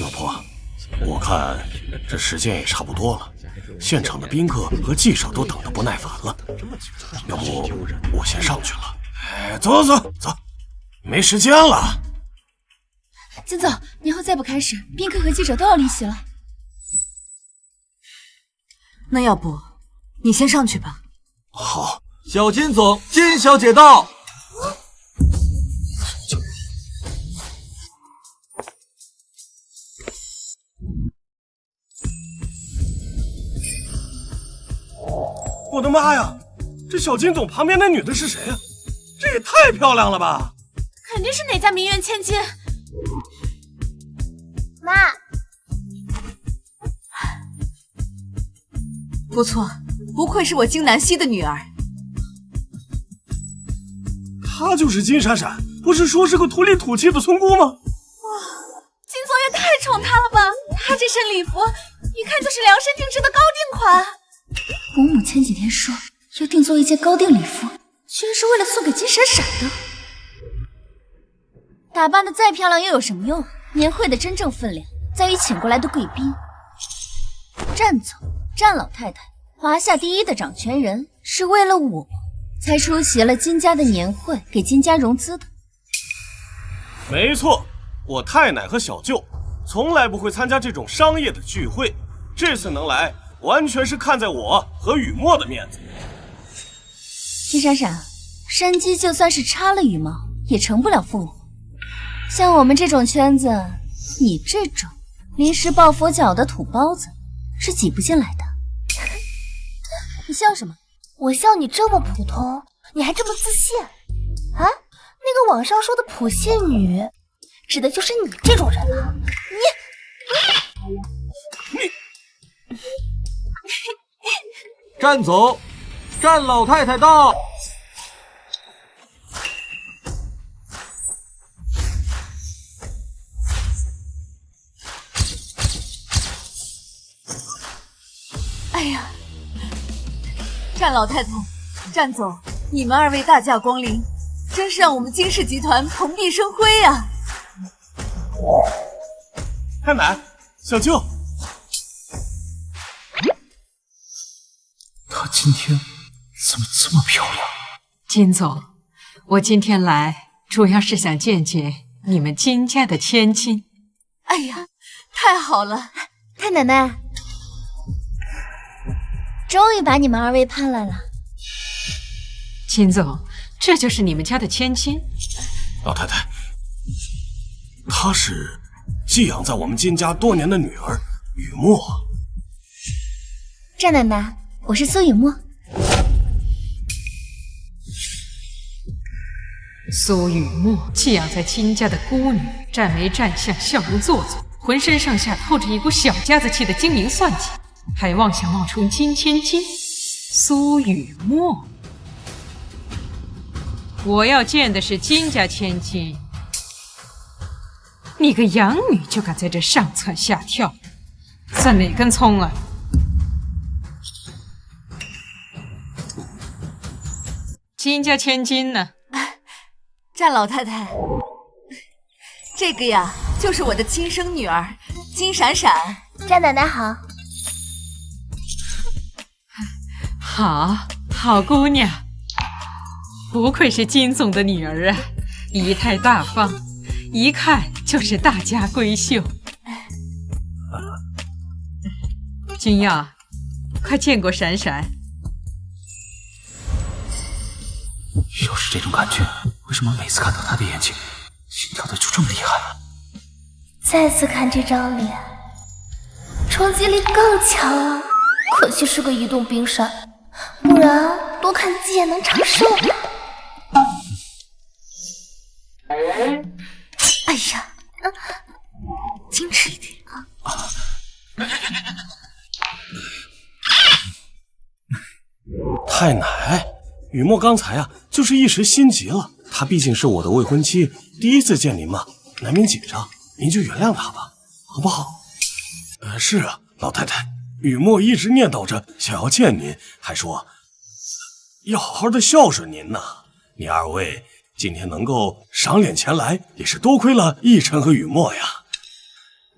老婆，我看这时间也差不多了，现场的宾客和记者都等得不耐烦了，要不我先上去了。哎，走，没时间了。金总，年后再不开始，宾客和记者都要离席了。那要不你先上去吧。好，小金总，金小姐到。我的妈呀，这小金总旁边那女的是谁啊？这也太漂亮了吧！肯定是哪家名媛千金。妈，不错，不愧是我金南希的女儿。她就是金闪闪，不是说是个土里土气的村姑吗？哇，金总也太宠她了吧！她这身礼服，一看就是量身定制的高定款。伯母前几天说要定做一件高定礼服，居然是为了送给金闪闪的。打扮的再漂亮又有什么用？年会的真正分量在于请过来的贵宾。战总、战老太太，华夏第一的掌权人，是为了我才出席了金家的年会，给金家融资的。没错，我太奶和小舅从来不会参加这种商业的聚会，这次能来，完全是看在我和雨墨的面子。金闪闪，山鸡就算是插了羽毛，也成不了凤凰。像我们这种圈子，你这种临时抱佛脚的土包子是挤不进来的。你笑什么？我笑你这么普通，你还这么自信啊？那个网上说的普信女，指的就是你这种人啊！你战总，战老太太到。哎呀，战老太太、战总，你们二位大驾光临，真是让我们金氏集团蓬荜生辉呀！太奶，小舅，她今天怎么这么漂亮？金总，我今天来主要是想见见你们金家的千金。哎呀，太好了！太奶奶，终于把你们二位盼来了。金总，这就是你们家的千金。老太太，她是寄养在我们金家多年的女儿雨墨。战奶奶，我是苏雨墨。苏雨墨寄养在金家的孤女，站眉站相，笑容做作，浑身上下透着一股小家子气的精明算计，还妄想冒充金千金苏雨墨。我要见的是金家千金，你个养女就敢在这上蹿下跳，算哪根葱啊？金家千金呢？战老太太，这个呀，就是我的亲生女儿金闪闪。战奶奶好。好姑娘，不愧是金总的女儿啊，仪态大方，一看就是大家闺秀。君耀，快见过闪闪。又是这种感觉，为什么每次看到他的眼睛，心跳的就这么厉害？再次看这张脸，冲击力更强了。可惜是个移动冰山，不然多看几眼能长寿的。哎呀，矜持一点啊！太奶，雨墨刚才啊，就是一时心急了。她毕竟是我的未婚妻，第一次见您嘛，难免紧张，您就原谅她吧，好不好？是啊，老太太，雨墨一直念叨着想要见您，还说要好好的孝顺您呢。你二位今天能够赏脸前来，也是多亏了奕晨和雨墨呀。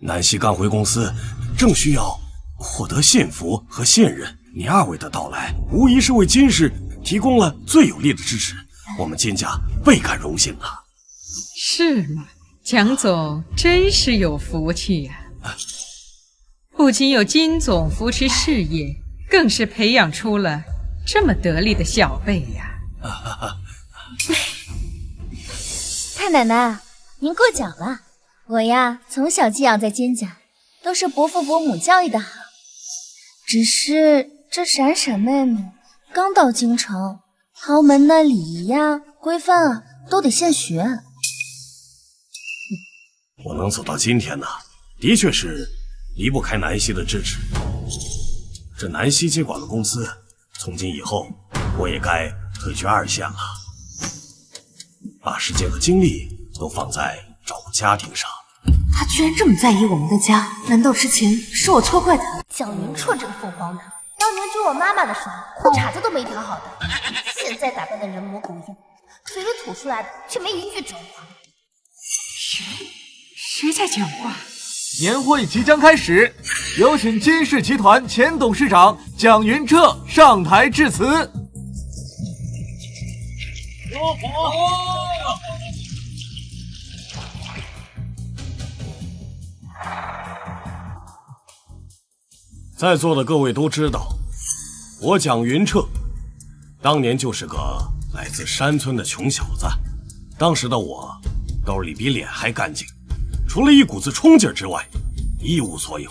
南希刚回公司，正需要获得信服和信任，你二位的到来，无疑是为金氏提供了最有力的支持，我们金家倍感荣幸啊！是吗？蒋总真是有福气呀！不仅有金总扶持事业，更是培养出了这么得力的小辈呀！太奶奶，您过奖了。我呀，从小寄养在金家，都是伯父伯母教育的好。只是这闪闪妹妹刚到京城，豪门的礼仪呀、规范啊，都得现学。我能走到今天呢，的确是离不开南希的支持。这南希接管了公司，从今以后，我也该退居二线了，把时间和精力都放在照顾家庭上。他居然这么在意我们的家，难道之前是我错怪他了？蒋云彻这个凤凰男，当年追我妈妈的时候，裤衩子都没条好的，现在打扮的人模狗样，嘴里吐出来的却没一句真话。谁在讲话？年会即将开始，有请金氏集团前董事长蒋云彻上台致辞。在座的各位都知道，我蒋云彻当年就是个来自山村的穷小子，当时的我兜里比脸还干净，除了一股子冲劲之外，一无所有。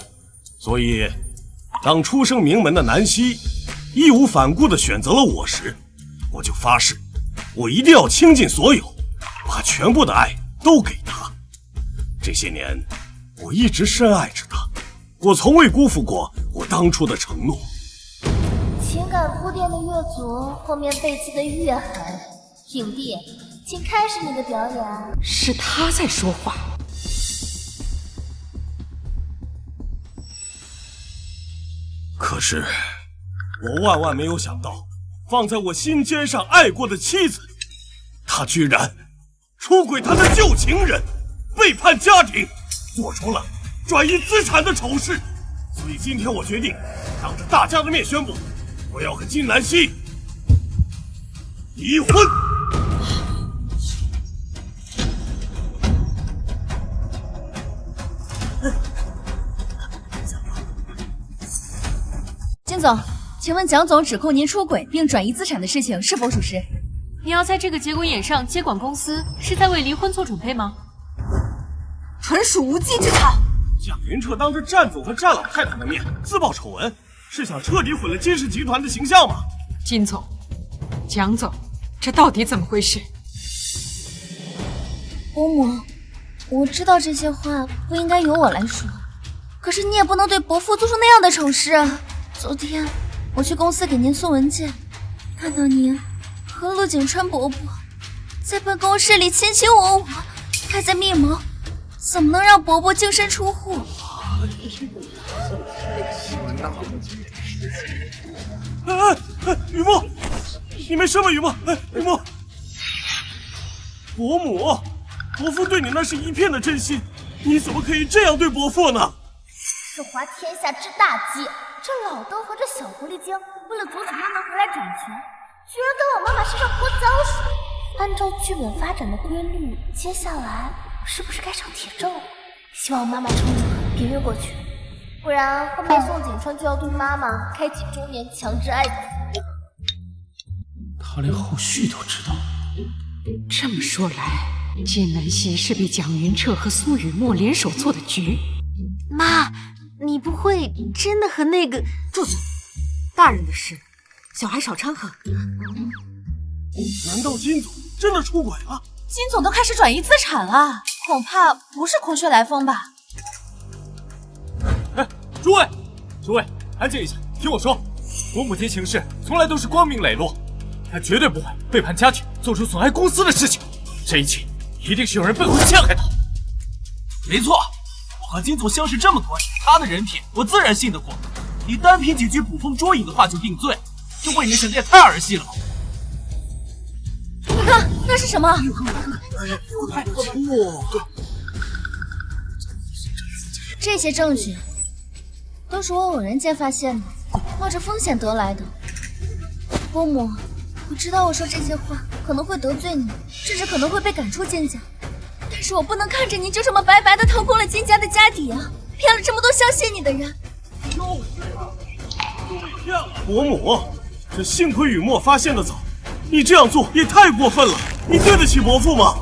所以，当出生名门的南希义无反顾地选择了我时，我就发誓，我一定要倾尽所有，把全部的爱都给他。这些年，我一直深爱着他，我从未辜负过我当初的承诺。情感铺垫的越足，后面背刺的越狠。影帝，请开始你的表演。是他在说话。可是，我万万没有想到，放在我心尖上爱过的妻子，她居然出轨她的旧情人，背叛家庭，做出了转移资产的丑事。所以今天我决定当着大家的面宣布，我要和金南希离婚。金总，请问蒋总指控您出轨并转移资产的事情是否属实？你要在这个节骨眼上接管公司，是在为离婚做准备吗？纯属无稽之谈。蒋云彻当着战总和战老太太的面自曝丑闻，是想彻底毁了金氏集团的形象吗？金总，蒋总，这到底怎么回事？伯母，我知道这些话不应该由我来说，可是你也不能对伯父做出那样的丑事啊！昨天我去公司给您送文件，看到您和陆景川伯伯在办公室里卿卿我我，还在密谋，怎么能让伯伯净身出户？雨墨，你没事吧？雨墨，雨墨，伯母，伯父对你那是一片的真心，你怎么可以这样对伯父呢？是滑天下之大稽，这老邓和这小狐狸精为了阻止妈妈回来掌权，居然跟我妈妈身上泼脏水。按照剧本发展的规律，接下来是不是该上铁证了？希望妈妈撑着，别越过去，不然后面宋景川就要对妈妈开启中年强制爱的服务。他连后续都知道。这么说来，金南希是被蒋云彻和苏雨墨联手做的局。妈，你不会真的和那个……住嘴！大人的事，小孩少掺和。难道金总真的出轨了？金总都开始转移资产了，恐怕不是空穴来风吧？哎，诸位，安静一下，听我说。我母亲行事从来都是光明磊落，她绝对不会背叛家庭，做出损害公司的事情。这一切一定是有人背后陷害她。没错，我和金总相识这么多年，他的人品我自然信得过。你单凭几句捕风捉影的话就定罪，这未免显得也太儿戏了吧？你看，那是什么？这些证据都是我偶然间发现的，冒着风险得来的。伯母，我知道我说这些话可能会得罪你，甚至可能会被赶出金家，但是我不能看着你就这么白白的掏空了金家的家底啊，骗了这么多相信你的人。伯母，这幸亏雨墨发现的早，你这样做也太过分了，你对得起伯父吗？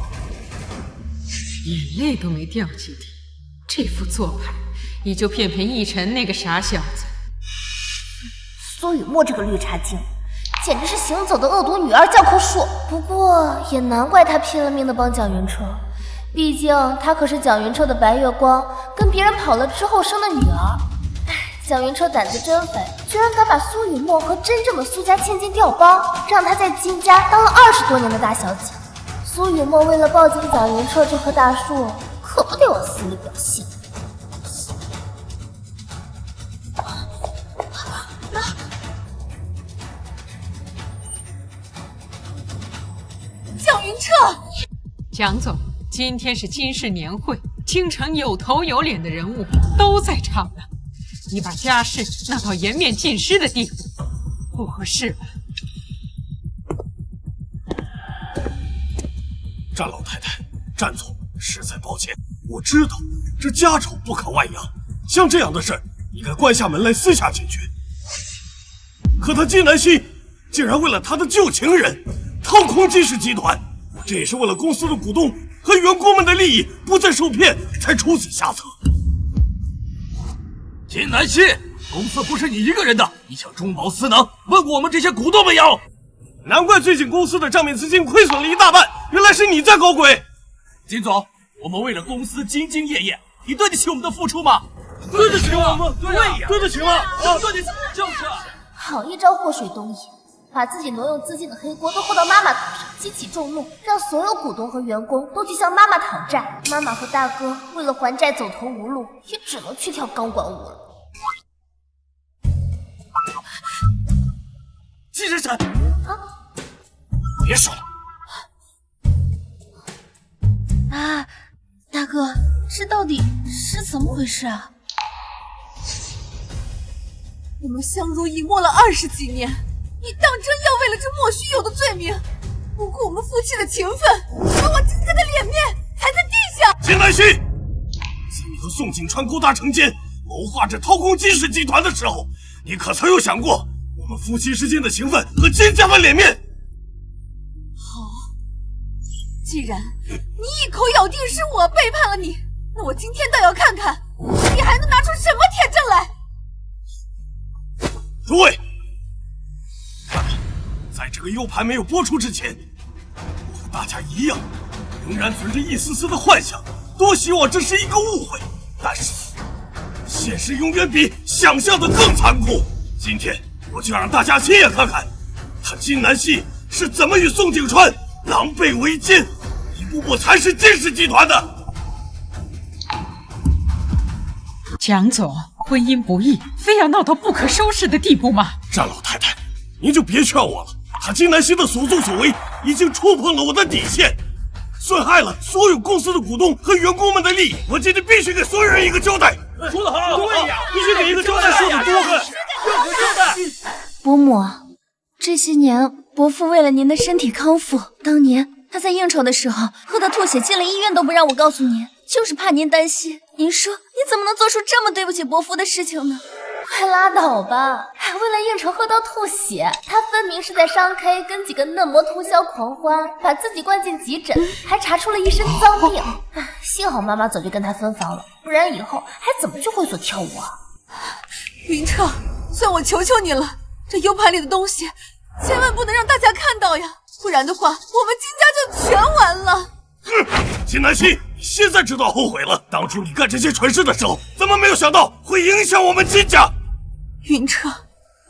眼泪都没掉几滴，这副做派也就骗逸晨那个傻小子。苏雨墨这个绿茶精，简直是行走的恶毒女儿教科书。不过也难怪他拼了命的帮蒋云彻，毕竟他可是蒋云彻的白月光，跟别人跑了之后生的女儿。蒋云彻胆子真肥，居然敢把苏雨墨和真正的苏家千金调包，让她在金家当了20多年的大小姐。苏雨墨为了抱紧蒋云彻这棵大树，可不得往死里表现。蒋云彻，蒋总，今天是金氏年会，京城有头有脸的人物都在场呢。你把家事闹到颜面尽失的地步，不合适吧？战老太太，战总，实在抱歉，我知道这家丑不可外扬，像这样的事儿应该关下门来私下解决。可他金南希竟然为了他的旧情人掏空金氏集团，这也是为了公司的股东和员工们的利益不再受骗才出此下策。金南希，公司不是你一个人的，你想中饱私囊，问过我们这些股东没有？难怪最近公司的账面资金亏损了一大半，原来是你在搞鬼。金总，我们为了公司兢兢业业，你对得起我们的付出吗？对得起我们，对呀，对得起吗？对得起，就是。好一招祸水东引，把自己挪用资金的黑锅都扣到妈妈头上，激起众怒，让所有股东和员工都去向妈妈讨债。妈妈和大哥为了还债走投无路，也只能去跳钢管舞了。季闪闪，啊！别说了。啊，大哥，这到底是怎么回事啊？我们相濡以沫了20几年，你当真要为了这莫须有的罪名，不顾我们夫妻的情分，把我金家的脸面踩在地上？金南希，在你和宋景川勾搭成奸，谋划着掏空金氏集团的时候，你可曾有想过我们夫妻之间的情分和金家的脸面？好，既然你一口咬定是我背叛了你，那我今天倒要看看你还能拿出什么铁证来。诸位，看看，在这个 U 盘没有播出之前，我和大家一样，仍然存着一丝丝的幻想，多希望这是一个误会。但是，现实永远比想象的更残酷。今天，我就让大家亲眼看看，他金南希是怎么与宋景川狼狈为奸，一步步蚕食金氏集团的。蒋总，婚姻不易，非要闹到不可收拾的地步吗？战老太太，您就别劝我了。他金南希的所作所为已经触碰了我的底线。损害了所有公司的股东和员工们的利益，我今天必须给所有人一个交代。说得好，对呀，必须给一个交代，说得多。有个交代。伯母，这些年伯父为了您的身体康复，当年他在应酬的时候喝得吐血，进了医院都不让我告诉您，就是怕您担心。您说你怎么能做出这么对不起伯父的事情呢？快拉倒吧！还为了应酬喝到吐血，他分明是在商 K 跟几个嫩模通宵狂欢，把自己灌进急诊，还查出了一身脏病。幸好妈妈早就跟他分房了，不然以后还怎么去会所跳舞啊？云彻，算我求求你了，这 U 盘里的东西千万不能让大家看到呀，不然的话我们金家就全完了。金南希，你现在知道后悔了。当初你干这些蠢事的时候，怎么没有想到会影响我们金家？云彻，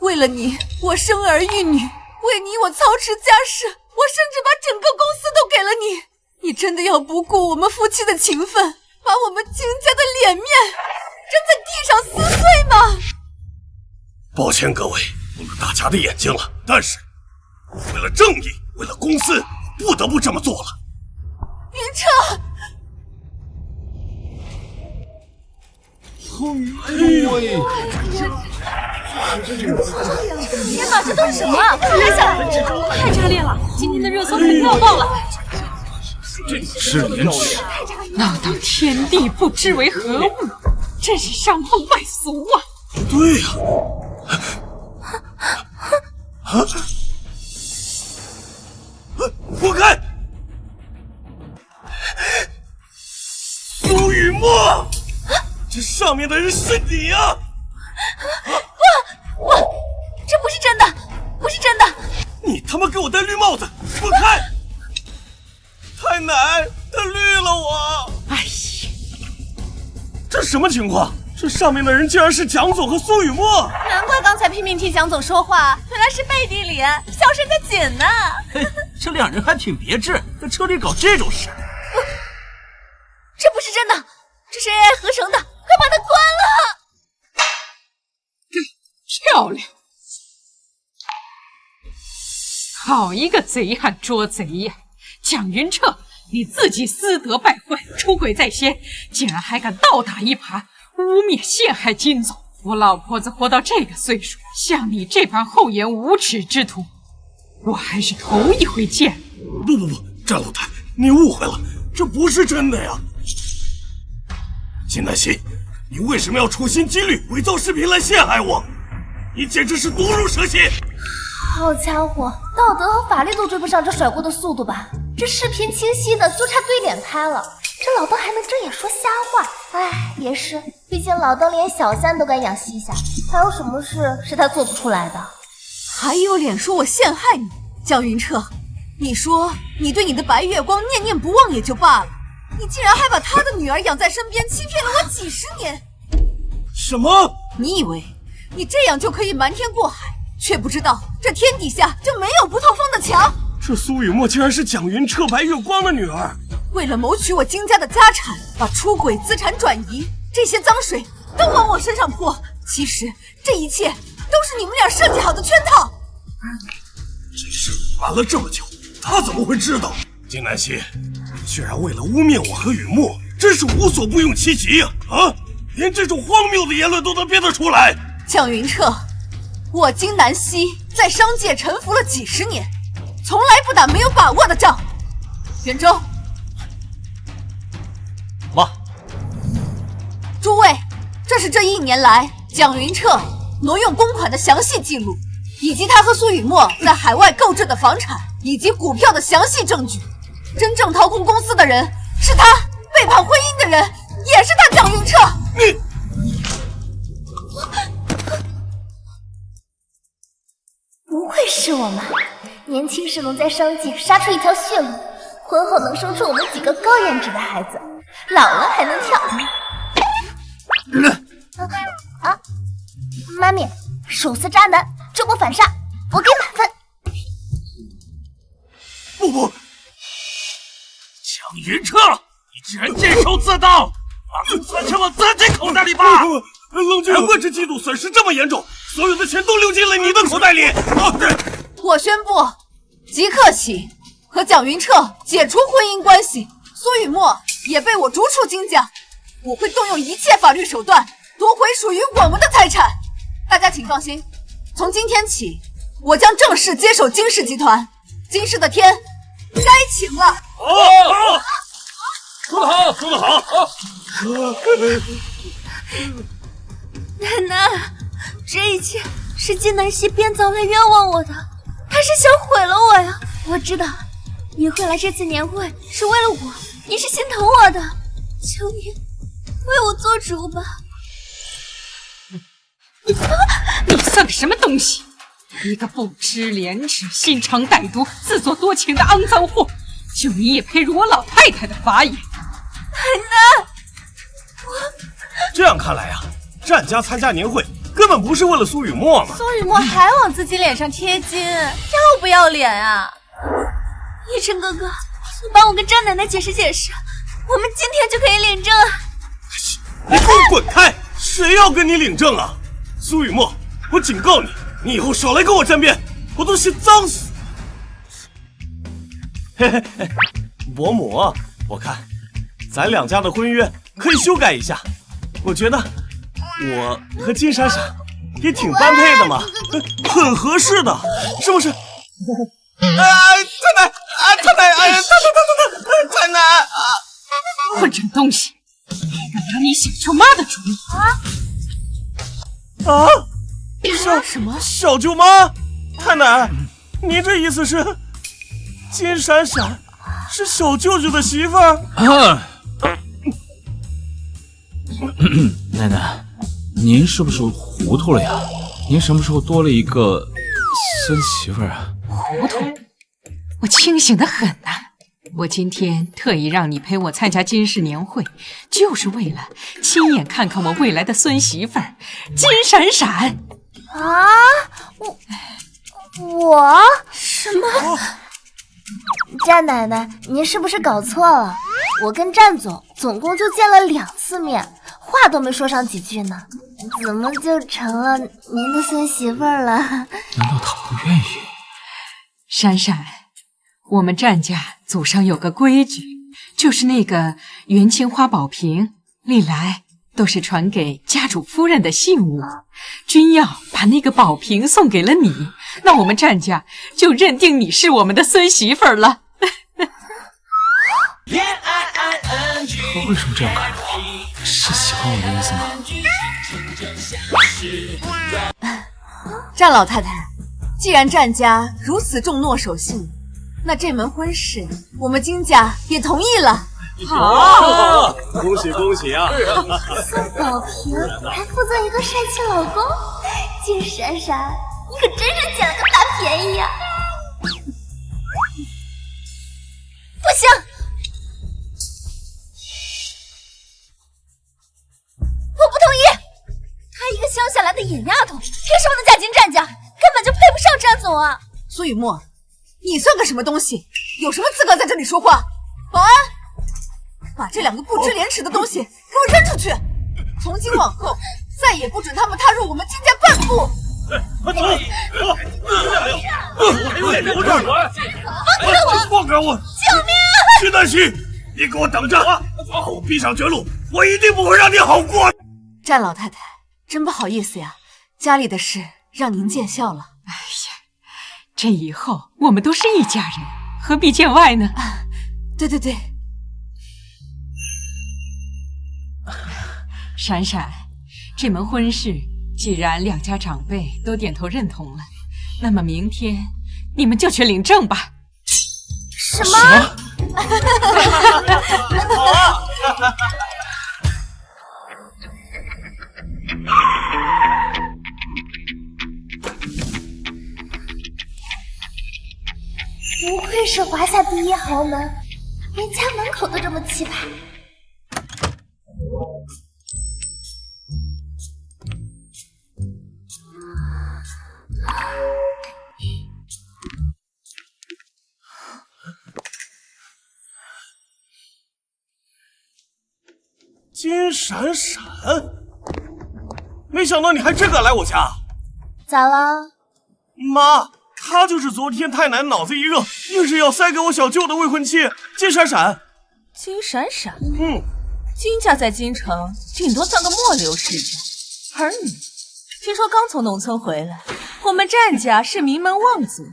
为了你，我生儿育女，为你我操持家事，我甚至把整个公司都给了你。你真的要不顾我们夫妻的情分，把我们金家的脸面扔在地上撕碎吗？抱歉各位，误了大家的眼睛了。但是，为了正义，为了公司，不得不这么做了。云彻，天哪，这都是什么啊？快拿下来！太炸裂了！今天的热搜肯定要爆了。是廉耻，闹到天地不知为何物，真是伤风败俗啊！对呀，滚开！苏雨墨，这上面的人是你呀！我，这不是真的，不是真的！你他妈给我戴绿帽子，滚开！太奶，他绿了我！哎呀，这什么情况？这上面的人竟然是蒋总和苏雨墨！难怪刚才拼命替蒋总说话，原来是背地里小声个紧呢。嘿，这两人还挺别致，在车里搞这种事。这不是真的，这是 AI 合成的，快把它关了！漂亮，好一个贼喊捉贼呀！蒋云彻，你自己私德败坏，出轨在先，竟然还敢倒打一耙，污蔑陷害金总！我老婆子活到这个岁数，像你这般厚颜无耻之徒，我还是头一回见。不，战老太，你误会了，这不是真的呀！金南希，你为什么要处心积虑伪造视频来陷害我？你简直是毒入蛇心！好家伙，道德和法律都追不上这甩锅的速度吧？这视频清晰的，就差对脸拍了。这老邓还能睁眼说瞎话？哎，也是，毕竟老邓连小三都敢养西夏，还有什么事是他做不出来的？还有脸说我陷害你，蒋云彻，你说你对你的白月光念念不忘也就罢了，你竟然还把他的女儿养在身边，欺骗了我几10年！什么？你以为你这样就可以瞒天过海，却不知道这天底下就没有不透风的墙。这苏雨墨竟然是蒋云彻白月光的女儿，为了谋取我金家的家产，把出轨、资产转移这些脏水都往我身上泼。其实这一切都是你们俩设计好的圈套。这事瞒了这么久，他怎么会知道？金南希，你居然为了污蔑我和雨墨，真是无所不用其极呀！啊，连这种荒谬的言论都能编得出来。蒋云彻，我金南希在商界沉浮了几10年，从来不打没有把握的仗。袁周，妈，诸位，这是这1年来蒋云彻挪用公款的详细记录，以及他和苏雨墨在海外购置的房产以及股票的详细证据。真正掏空公司的人是他，背叛婚姻的人也是他蒋云彻。不愧是我妈，年轻时能在商界杀出一条血路，婚后能生出我们几个高颜值的孩子，老了还能跳。妈咪，手撕渣男，这波反杀，我给满分。不，蒋云彻，你居然监守自盗，把钱算成了自己口袋里吧！冷静，难怪这季度损失这么严重，所有的钱都流进了你的口袋里。我宣布，即刻起，和蒋云彻解除婚姻关系，苏雨墨也被我逐出金家。我会动用一切法律手段夺回属于我们的财产。大家请放心，从今天起，我将正式接手金氏集团。金氏的天该晴了。说得好，说得好。奶奶，这一切是金南希编造来冤枉我的，他是想毁了我呀！我知道你会来这次年会是为了我，你是心疼我的，求你为我做主吧。你算个什么东西？一个不知廉耻、心肠歹毒、自作多情的肮脏货！就你也配入我老太太的法眼？奶奶，这样看来啊，战家参加年会根本不是为了苏雨墨嘛。苏雨墨还往自己脸上贴金，要不要脸啊？一晨哥哥，你帮我跟张奶奶解释解释，我们今天就可以领证啊！你给我滚开！谁要跟你领证啊？苏雨墨，我警告你，你以后少来跟我沾边，我都嫌脏死。嘿嘿嘿，伯母，我看咱两家的婚约可以修改一下，我觉得我和金闪闪也挺般配的嘛，很合适的，是不是？太奶，太奶，哎呀，太奶啊！混账东西，敢拿你小舅妈的主意啊！什么？小舅妈？太奶，您这意思是金闪闪是小舅舅的媳妇儿？奶奶，您是不是糊涂了呀？您什么时候多了一个孙媳妇儿啊？糊涂？我清醒得很呐！我今天特意让你陪我参加金氏年会，就是为了亲眼看看我未来的孙媳妇儿金闪闪。啊，我什么？战奶奶，您是不是搞错了？我跟战总共就见了2次面，话都没说上几句呢，怎么就成了您的孙媳妇儿了？难道她不愿意？闪闪，我们战家祖上有个规矩，就是那个元青花宝瓶历来都是传给家主夫人的信物，君耀把那个宝瓶送给了你，那我们战家就认定你是我们的孙媳妇儿了。他为什么这样看着我？是喜欢我的意思吗？战老太太，既然战家如此重诺守信，那这门婚事我们金家也同意了。好，恭喜恭喜啊！孙宝平还附赠一个帅气老公，金闪闪，你可真是捡了个大便宜呀！不行，我不同意！她一个乡下来的野丫头，凭什么能嫁进战家？根本就配不上战总啊！苏雨墨，你算个什么东西？有什么资格在这里说话？保安，把这2个不知廉耻的东西给我扔出去！从今往后，再也不准他们踏入我们金家半步！放开我！救命！金南希，你给我等着！把我逼上绝路，我一定不会让你好过！战老太太，真不好意思呀，家里的事让您见笑了。哎呀，这以后我们都是一家人，何必见外呢？对对对。闪闪，这门婚事既然2家长辈都点头认同了，那么明天你们就去领证吧。什么？不愧是华夏第一豪门，连家门口都这么气派。金闪闪，没想到你还真敢来我家。咋了？妈，他就是昨天太奶脑子一热，硬是要塞给我小舅的未婚妻金闪闪。金闪闪，金家在京城顶多算个末流世家，而你听说刚从农村回来，我们战家是名门望族，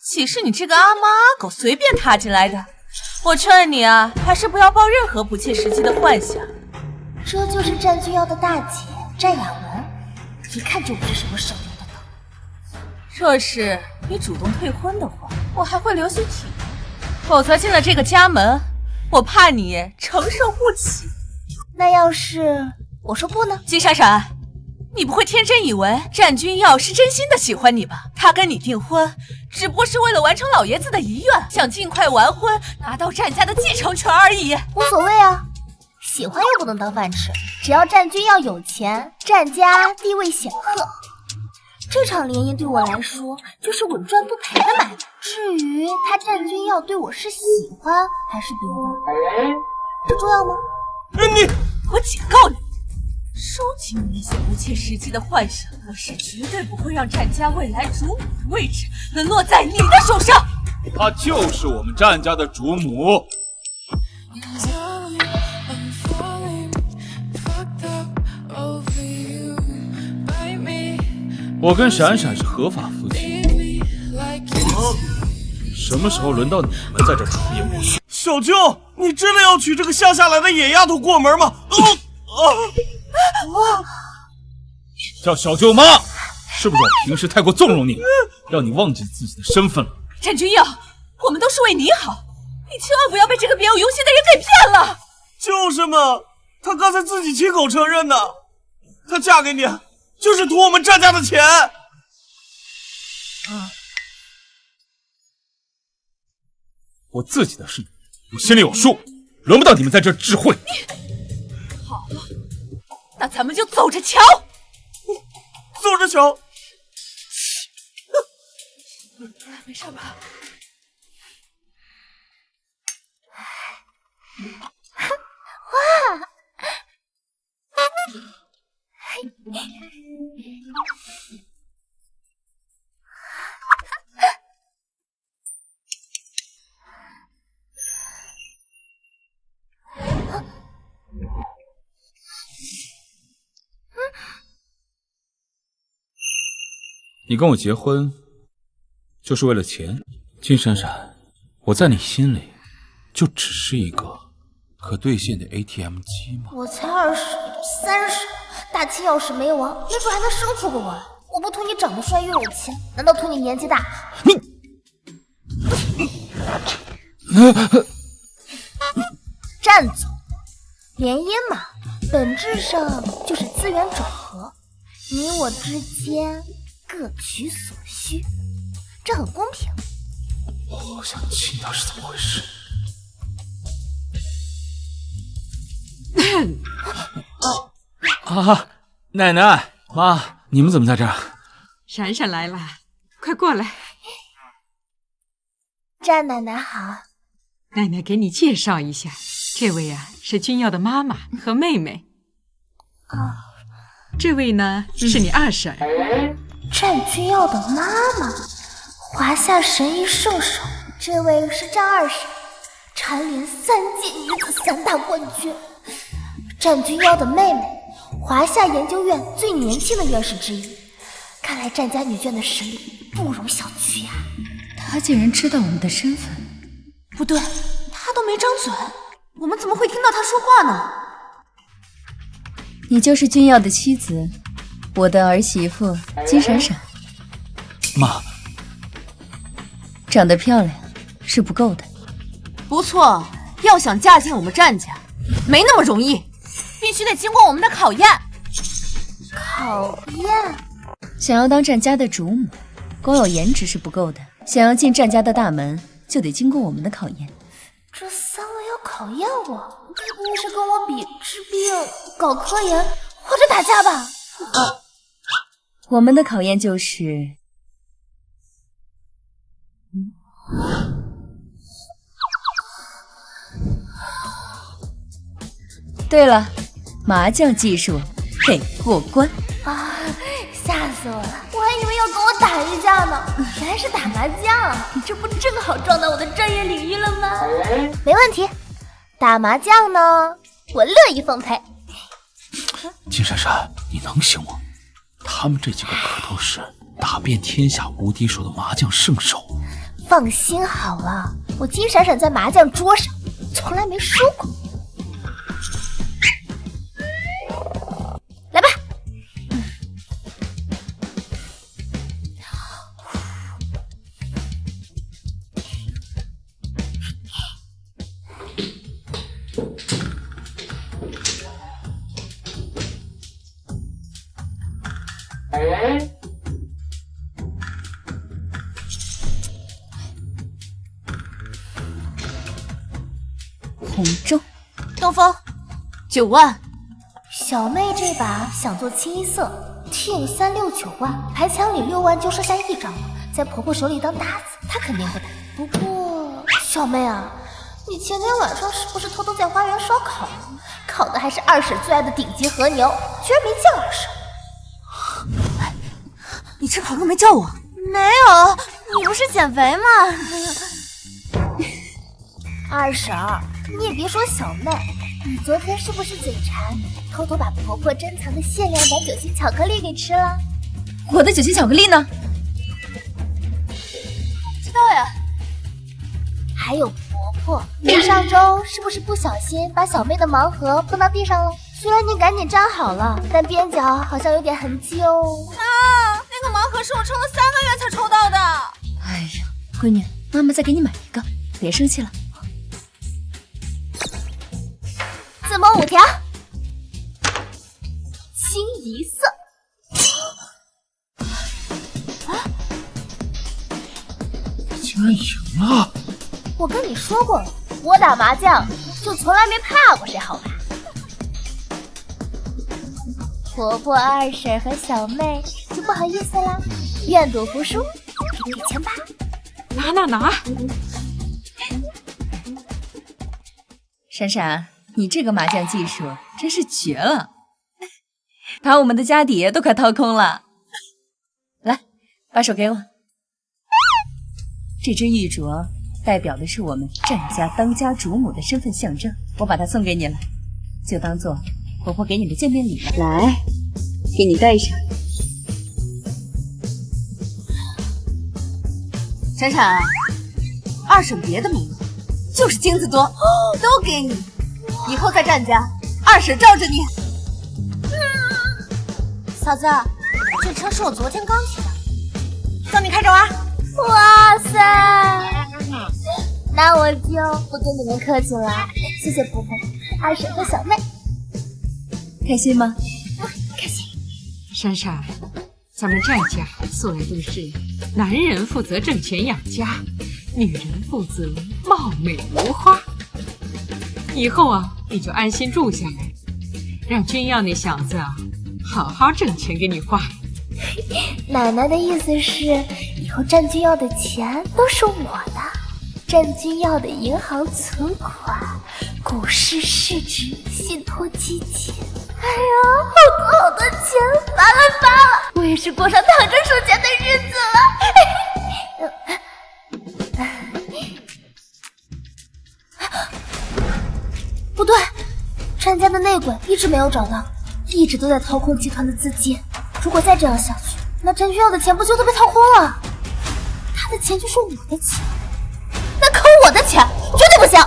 岂是你这个阿猫阿狗随便踏进来的？我劝你啊，还是不要抱任何不切实际的幻想。这就是战君耀的大姐战雅文，一看就不是什么省油的灯。若是你主动退婚的话，我还会留些体面，否则进了这个家门，我怕你承受不起。那要是我说不呢？金闪闪，你不会天真以为战君耀是真心的喜欢你吧？他跟你订婚，只不过是为了完成老爷子的遗愿，想尽快完婚，拿到战家的继承权而已。无所谓啊，喜欢又不能当饭吃，只要战君耀有钱，战家地位显赫，这场联姻对我来说就是稳赚不赔的买卖。至于他战君耀对我是喜欢还是别的，这重要吗？我警告你，收起你那些不切实际的幻想，我是绝对不会让战家未来主母的位置能落在你的手上。她就是我们战家的主母。我跟闪闪是合法夫妻，什么时候轮到你们在这出言不逊？小舅，你真的要娶这个乡下来的野丫头过门吗？叫小舅妈，是不是我平时太过纵容你，让你忘记自己的身份了？战君耀，我们都是为你好，你千万不要被这个别有用心的人给骗了。就是嘛，她刚才自己亲口承认的，她嫁给你就是图我们战家的钱。我自己的事我心里有数，轮不到你们在这智慧。好，那咱们就走着瞧。走着瞧。没事吧？哇！你跟我结婚就是为了钱？金闪闪，我在你心里就只是一个可兑现的 ATM 机吗？我才20，你都30，大清要是没完，没准还能生出个娃。我不图你长得帅又有钱，难道图你年纪大？战总，联姻嘛，本质上就是资源整合，你我之间各取所需，这很公平。我好想知道是怎么回事。奶奶妈，你们怎么在这儿？闪闪来了，快过来。战奶奶好。奶奶给你介绍一下，这位啊是君耀的妈妈和妹妹。这位呢是你二婶。战君耀的妈妈，华夏神医圣手。这位是战二婶，蝉联3届女子3大冠军。战君耀的妹妹，华夏研究院最年轻的院士之一。看来战家女眷的实力不容小觑呀。她竟然知道我们的身份。不对，她都没张嘴，我们怎么会听到她说话呢？你就是君耀的妻子，我的儿媳妇金闪闪。妈，长得漂亮是不够的。不错，要想嫁进我们战家，没那么容易，必须得经过我们的考验。考验？想要当战家的主母，光有颜值是不够的，想要进战家的大门，就得经过我们的考验。这3位要考验我，该不会是跟我比治病、搞科研或者打架吧？我们的考验就是……对了，麻将技术得过关。吓死我了！我还以为要跟我打一架呢，原来是打麻将。你这不正好撞到我的专业领域了吗？没问题，打麻将呢，我乐意奉陪。金闪闪，你能行吗？他们这几个可都是打遍天下无敌手的麻将圣手。放心好了，我金闪闪在麻将桌上从来没输过。来吧。红中，东风，9万。小妹这把想做清一色，听369万，牌墙里6万就剩下1张了，在婆婆手里当搭子，她肯定不打。不过，小妹啊，你前天晚上是不是偷偷在花园烧烤？烤的还是二婶最爱的顶级和牛，居然没叫二婶。你吃烤肉没叫我？没有，你不是减肥吗？二婶儿，你也别说小妹，你昨天是不是嘴馋，偷偷把婆婆珍藏的限量版酒心巧克力给吃了？我的酒心巧克力呢？不知道呀。还有婆婆，你上周是不是不小心把小妹的盲盒碰到地上了？虽然你赶紧粘好了，但边角好像有点痕迹哦。啊，那个盲盒是我抽了3个月才抽到的。哎呀，闺女，妈妈再给你买一个，别生气了。自摸5条，清一色。竟然赢了！我跟你说过了，我打麻将就从来没怕过谁，好吧？婆婆、二婶和小妹就不好意思啦，愿赌服输，给钱吧。拿！闪闪，你这个麻将技术真是绝了，把我们的家底都快掏空了。来，把手给我。这只玉镯代表的是我们战家当家主母的身份象征，我把它送给你了，就当做婆婆给你的见面礼了。来，给你戴上。闪闪，二婶别的没有，就是金子多，都给你。以后在战家，二婶罩着你。嫂子，这车是我昨天刚骑的，送你开着玩。哇塞！那我就不跟你们客气了，谢谢婆婆、二婶和小妹。开心吗？开心。闪闪，咱们战家素来都是男人负责挣钱养家，女人负责貌美如花。以后啊，你就安心住下来，让君耀那小子啊，好好挣钱给你花。奶奶的意思是，以后战君耀的钱都是我的，战君耀的银行存款、股市市值、信托基金，哎呀，好多钱，发了！我也是过上躺着数钱的日子了。不对，战家的内鬼一直没有找到，一直都在掏空集团的资金。如果再这样下去，那战君耀的钱不就都被掏空了？他的钱就是我的钱，那抠我的钱绝对不行！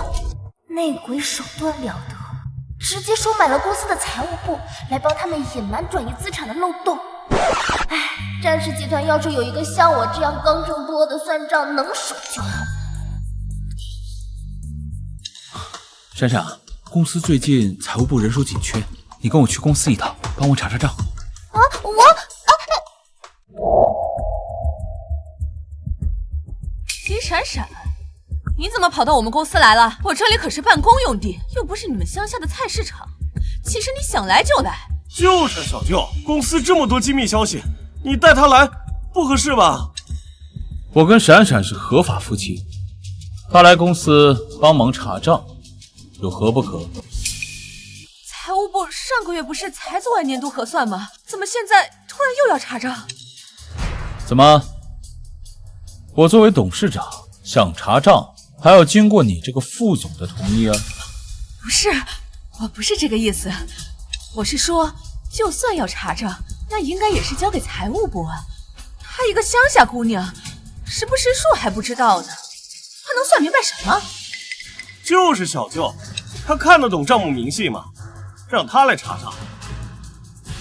内鬼手段了得，直接收买了公司的财务部，来帮他们隐瞒转移资产的漏洞。唉，战氏集团要是有一个像我这样刚正不阿的算账能手就好。闪闪，公司最近财务部人手紧缺，你跟我去公司一趟，帮我查查账。啊，金闪闪，你怎么跑到我们公司来了？我这里可是办公用地，又不是你们乡下的菜市场。其实你想来就来。就是小舅，公司这么多机密消息，你带他来不合适吧？我跟闪闪是合法夫妻，他来公司帮忙查账，有何不可？财务部上个月不是才做完年度核算吗？怎么现在突突然又要查账？怎么？我作为董事长想查账，还要经过你这个副总的同意啊？不是，我不是这个意思，我是说，就算要查账，那应该也是交给财务部啊。她一个乡下姑娘，识不识数还不知道呢，她能算明白什么？就是小舅，他看得懂账目明细吗？让他来查账，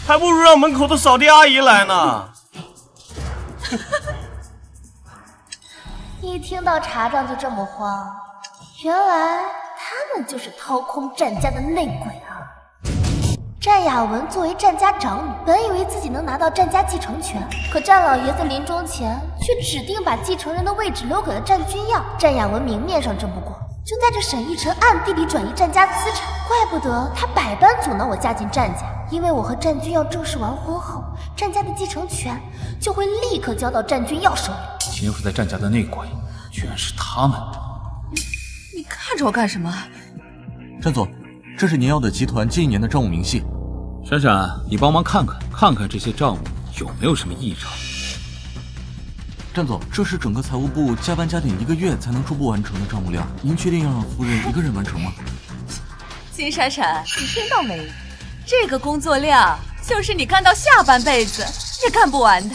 还不如让门口的扫地阿姨来呢。一听到查账就这么慌，原来他们就是掏空战家的内鬼啊！战雅文作为战家长女，本以为自己能拿到战家继承权，可战老爷子临终前却指定把继承人的位置留给了战君耀。战雅文明面上争不过，就带着沈奕晨暗地里转移战家资产，怪不得他百般阻挠我嫁进战家。因为我和战君耀正式完婚后，战家的继承权就会立刻交到战君耀手里。潜伏在战家的内鬼，居然是他们！你看着我干什么？战总，这是您要的集团近1年的账务明细。闪闪，你帮忙看看这些账目有没有什么异常。战总，这是整个财务部加班加点1个月才能初步完成的账目量，您确定要让夫人一个人完成吗？金闪闪，你听到没？这个工作量就是你干到下半辈子也干不完的。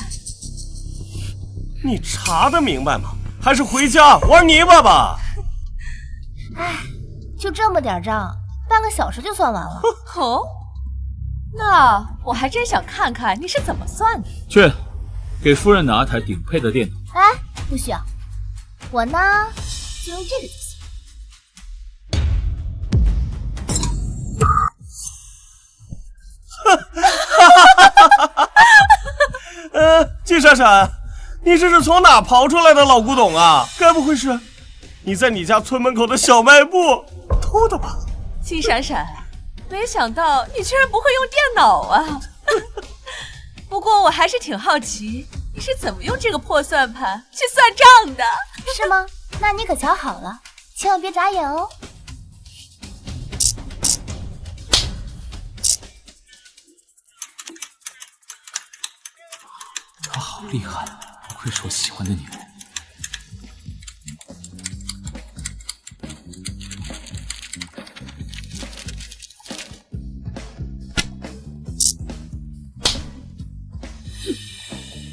你查得明白吗？还是回家玩泥巴吧。唉，就这么点账，半个小时就算完了。哦，那我还真想看看你是怎么算的。去，给夫人拿台顶配的电脑。哎，不需要，我呢就用这个就行。季闪闪，你这是从哪刨出来的老古董啊？该不会是你在你家村门口的小卖部偷的吧？金闪闪，没想到你居然不会用电脑啊！不过我还是挺好奇，你是怎么用这个破算盘去算账的？是吗？那你可瞧好了，千万别眨眼哦。她好厉害，不愧是我喜欢的女人。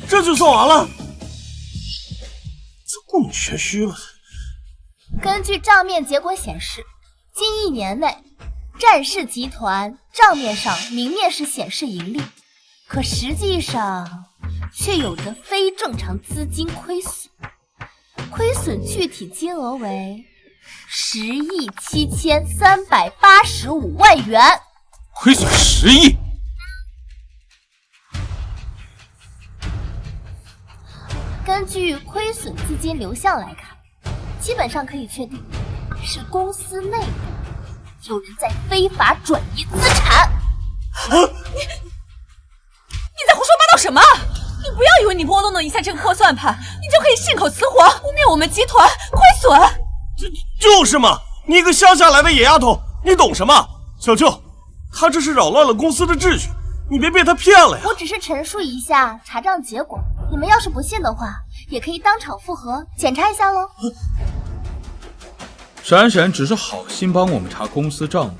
这就算完了？这故弄玄虚了。根据账面结果显示，近1年内，战氏集团账面上明面是显示盈利，可实际上却有着非正常资金亏损，亏损具体金额为10.7385亿元。亏损10亿？根据亏损资金流向来看，基本上可以确定是公司内部有人在非法转移资产。你在胡说八道什么？你不要以为你拨弄一下这个破算盘，你就可以信口雌黄，污蔑我们集团亏损。就是嘛，你一个乡下来的野丫头，你懂什么？小舅，他这是扰乱了公司的秩序，你别被他骗了呀。我只是陈述一下查账结果，你们要是不信的话，也可以当场复核检查一下喽。闪闪只是好心帮我们查公司账目，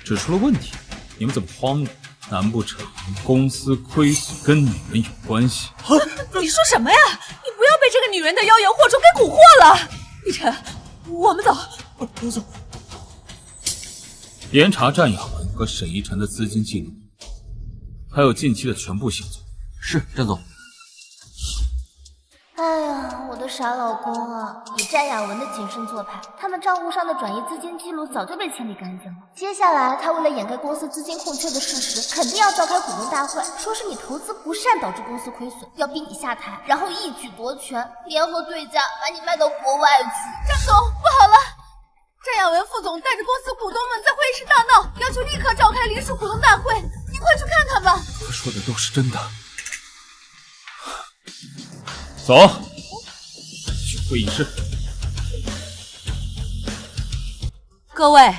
指出了问题，你们怎么慌了？难不成公司亏损跟女人有关系？你说什么呀？你不要被这个女人的妖言惑众给蛊惑了。奕晨，我们走。我走。严查战雅文和沈奕晨的资金记录，还有近期的全部行踪。是，战总。哎呀，我的傻老公啊！以战雅文的谨慎做派，他们账户上的转移资金记录早就被清理干净了。接下来，他为了掩盖公司资金空缺的事实，肯定要召开股东大会，说是你投资不善导致公司亏损，要逼你下台，然后一举夺权，联合对家把你卖到国外去。战总，不好了！战雅文副总带着公司股东们在会议室大闹，要求立刻召开临时股东大会，你快去看看吧。他说的都是真的。走，去会议室。各位，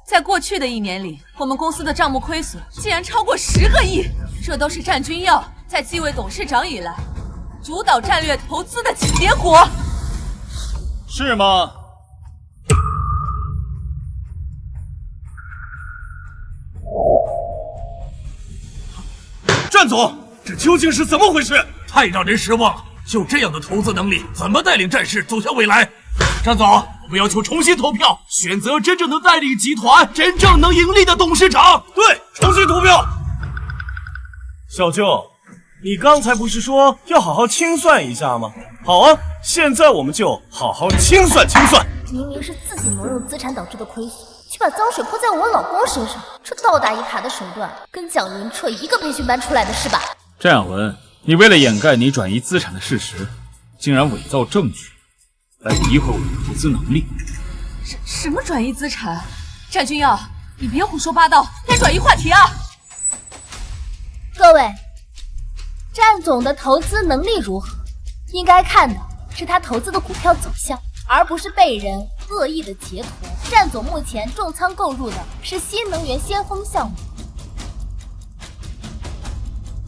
在过去的1年里，我们公司的账目亏损竟然超过10个亿，这都是战君耀在继位董事长以来，主导战略投资的请结果。是吗？战总，这究竟是怎么回事？太让人失望了！就这样的投资能力，怎么带领战事走向未来？战总，我们要求重新投票，选择真正能带领集团、真正能盈利的董事长。对，重新投票。小舅，你刚才不是说要好好清算一下吗？好啊，现在我们就好好清算清算。明明是自己挪用资产导致的亏损，却把脏水泼在我老公身上，这倒打一耙的手段，跟蒋云彻一个培训班出来的是吧？战亚文，你为了掩盖你转移资产的事实，竟然伪造证据，来诋毁我的投资能力。什么转移资产？战君耀，你别胡说八道，该转移话题啊！各位，战总的投资能力如何？应该看的是他投资的股票走向，而不是被人恶意的截图。战总目前重仓购入的是新能源先锋项目，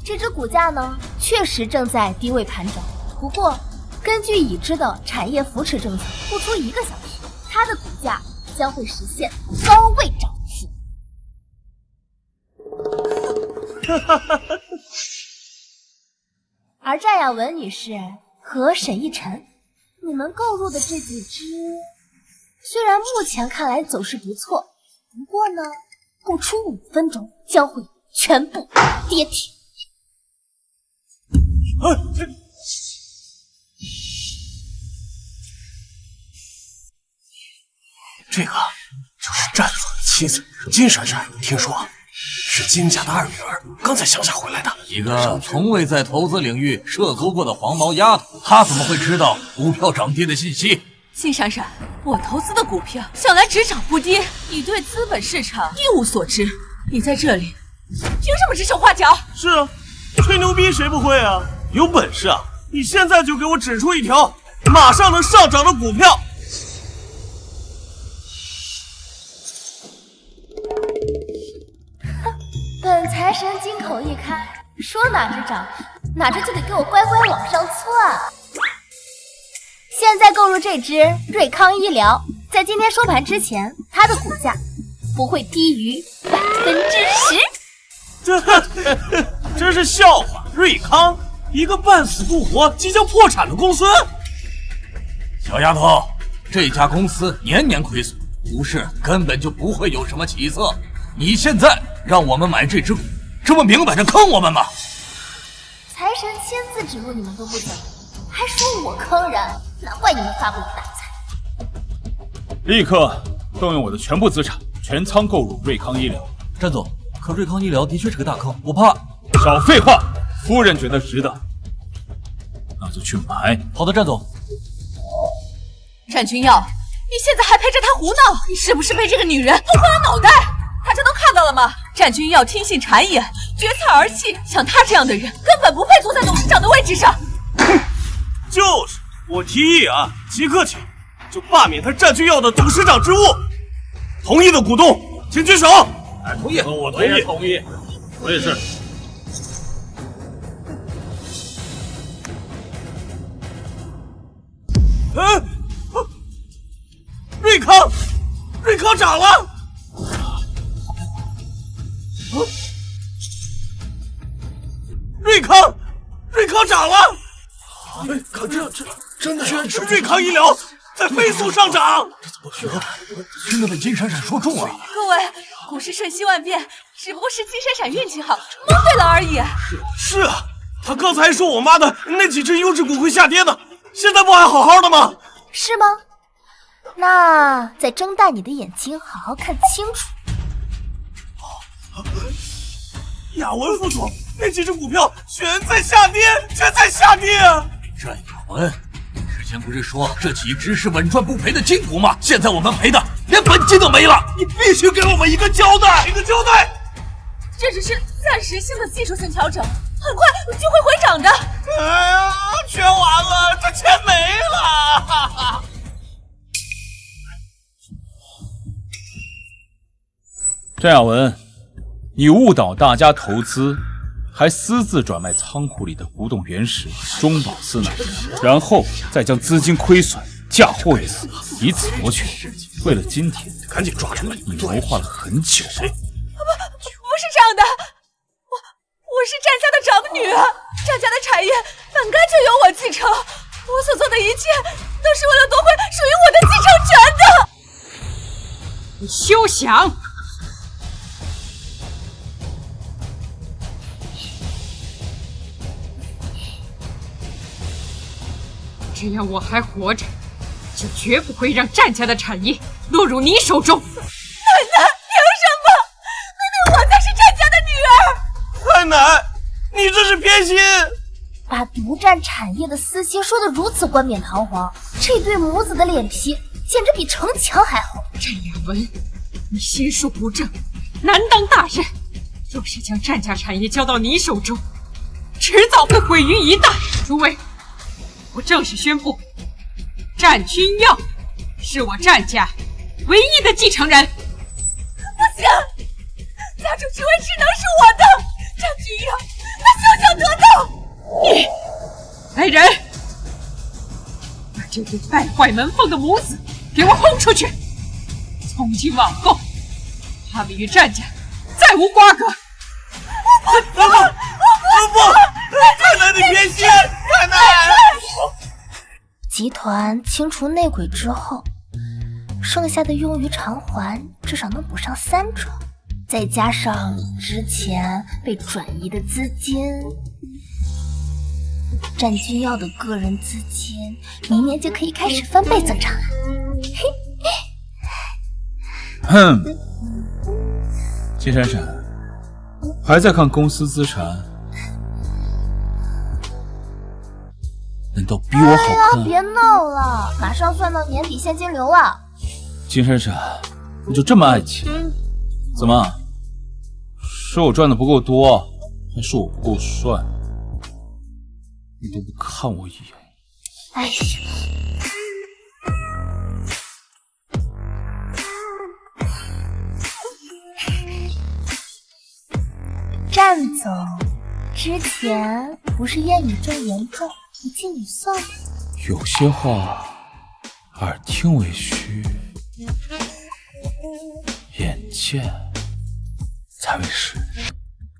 这只股价呢，确实正在低位盘整。不过，根据已知的产业扶持政策，不出1个小时，它的股价将会实现高位涨幅。而战亚文女士和沈逸晨，你们购入的这几只，虽然目前看来走势不错，不过呢，不出5分钟将会全部跌停。这个就是战总的妻子金闪闪，听说是金家的2女儿，刚才乡下回来的。一个从未在投资领域涉足过的黄毛丫头，她怎么会知道股票涨跌的信息？金闪闪，我投资的股票向来只涨不跌，你对资本市场一无所知，你在这里凭什么指手画脚？是啊，吹牛逼谁不会啊？有本事啊，你现在就给我指出一条马上能上涨的股票。本财神金口一开，说哪只涨哪只就得给我乖乖往上窜。现在购入这只瑞康医疗，在今天收盘之前，它的股价不会低于10%。真是笑话！瑞康一个半死不活、即将破产的公司。小丫头，这家公司年年亏损，股市根本就不会有什么起色。你现在让我们买这只股，这不明摆着坑我们吗？财神亲自指路你们都不讲，还说我坑人，难怪你们发不了大财。立刻动用我的全部资产，全仓购入瑞康医疗。战总，可瑞康医疗的确是个大坑，我怕。少废话，夫人觉得值得，那就去买。好的，战总。战君耀，你现在还陪着他胡闹，你是不是被这个女人弄坏了脑袋？大家都看到了吗？战君耀听信谗言，决策儿戏，像他这样的人根本不配坐在董事长的位置上。就是，我提议啊，即刻起就罢免他战君耀的董事长职务。同意的股东请举手。同意，我同意，同意，我也是。瑞康涨了。瑞康涨了！可这真的是瑞康医疗在飞速上涨，这怎么可能？真的被金闪闪说中了。各位，股市瞬息万变，只不过是金闪闪运气好，蒙对了而已。是啊，他刚才还说我妈的那几只优质股会下跌呢，现在不还好好的吗？是吗？那再睁大你的眼睛，好好看清楚。亚文副总，那几只股票全在下跌，全在下跌啊！战亚文，之前不是说这几只是稳赚不赔的金股吗？现在我们赔的连本金都没了，你必须给我们一个交代，一个交代！这只是暂时性的技术性调整，很快就会回涨的。哎呀，全完了，这钱没了！哈哈。战亚文，你误导大家投资，还私自转卖仓库里的古董原石中宝寺奶茶，然后再将资金亏损嫁祸于此，以此夺权。为了今天，赶紧抓出来！你谋划了很久。不是这样的，我是战家的长女，战家的产业本该就由我继承，我所做的一切都是为了夺回属于我的继承权的。你休想！只要我还活着，就绝不会让战家的产业落入你手中。奶奶，凭什么？明明我才是战家的女儿。太奶，你这是偏心！把独占产业的私心说得如此冠冕堂皇，这对母子的脸皮简直比城墙还厚。战雅文，你心术不正，难当大任。若是将战家产业交到你手中，迟早会毁于一旦。诸位，我正式宣布，战君耀是我战家唯一的继承人。不行，家主之位只能是我的。战君耀，他休想得到！你，来人，把这对败坏门风的母子给我轰出去！从今往后，他们与战家再无瓜葛。不，太奶你偏心！太奶！集团清除内鬼之后，剩下的用于偿还至少能补上3成，再加上之前被转移的资金，战君耀的个人资金明年就可以开始翻倍增长了。哼，金闪闪，还在看公司资产？难道比我好看？别闹了，马上算到年底现金流了。金闪闪，你就这么爱钱？怎么？是我赚的不够多，还是我不够帅？你都不看我一眼。哎呀！战总之前不是烟雨正严重，你替你算了。有些话耳听为虚，眼见才为实。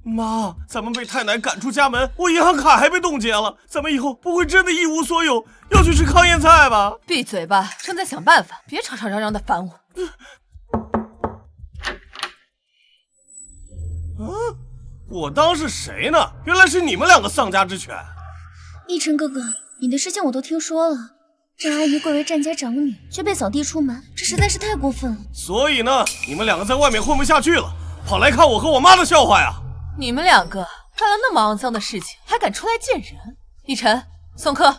妈，咱们被太奶赶出家门，我银行卡还被冻结了，咱们以后不会真的一无所有，要去吃糠咽菜吧？闭嘴吧，正在想办法，别吵吵嚷嚷的烦我。我当是谁呢？原来是你们两个丧家之犬。逸晨哥哥，你的事情我都听说了。战阿姨贵为战家长女，却被扫地出门，这实在是太过分了。所以呢，你们两个在外面混不下去了，跑来看我和我妈的笑话呀？你们两个干了那么肮脏的事情，还敢出来见人？逸晨，送客。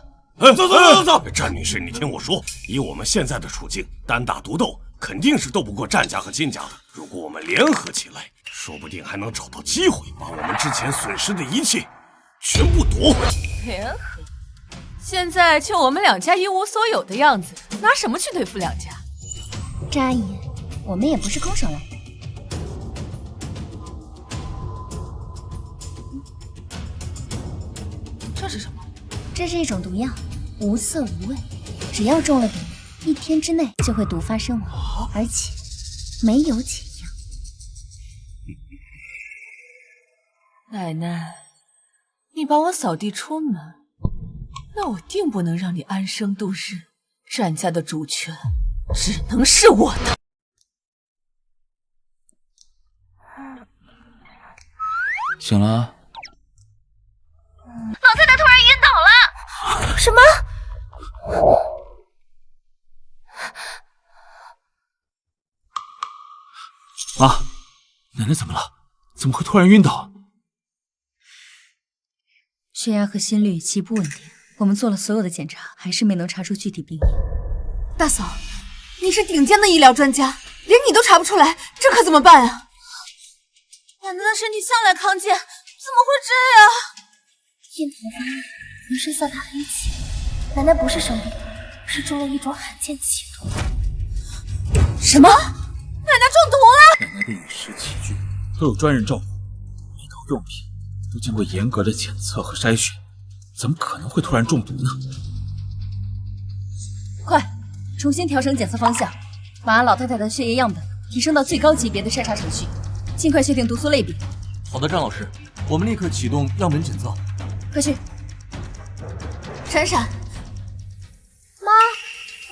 走！战女士，你听我说，以我们现在的处境，单打独斗肯定是斗不过战家和金家的。如果我们联合起来，说不定还能找到机会，把我们之前损失的一切全部夺回来。联合？现在就我们两家一无所有的样子，拿什么去对付两家？战阿姨，我们也不是空手来的。这是什么？这是一种毒药，无色无味，只要中了毒，1天之内就会毒发身亡，而且没有解药。奶奶，你把我扫地出门，那我定不能让你安生度日。战家的主权只能是我的。醒了？老太太突然晕倒了。什么？妈，奶奶怎么了？怎么会突然晕倒？血压和心率极不稳定，我们做了所有的检查，还是没能查出具体病因。大嫂，你是顶尖的医疗专家，连你都查不出来，这可怎么办啊？奶奶的身体向来康健，怎么会这样？印头发热，浑身散发黑气。奶奶不是生病，是中了一种罕见奇毒。什么？奶奶中毒了？奶奶的饮食起居都有专人照顾，一套用品都经过严格的检测和筛选，怎么可能会突然中毒呢？快，重新调整检测方向，把老太太的血液样本提升到最高级别的筛查程序，尽快确定毒素类别。好的，张老师，我们立刻启动样本检测。快去！闪闪，妈，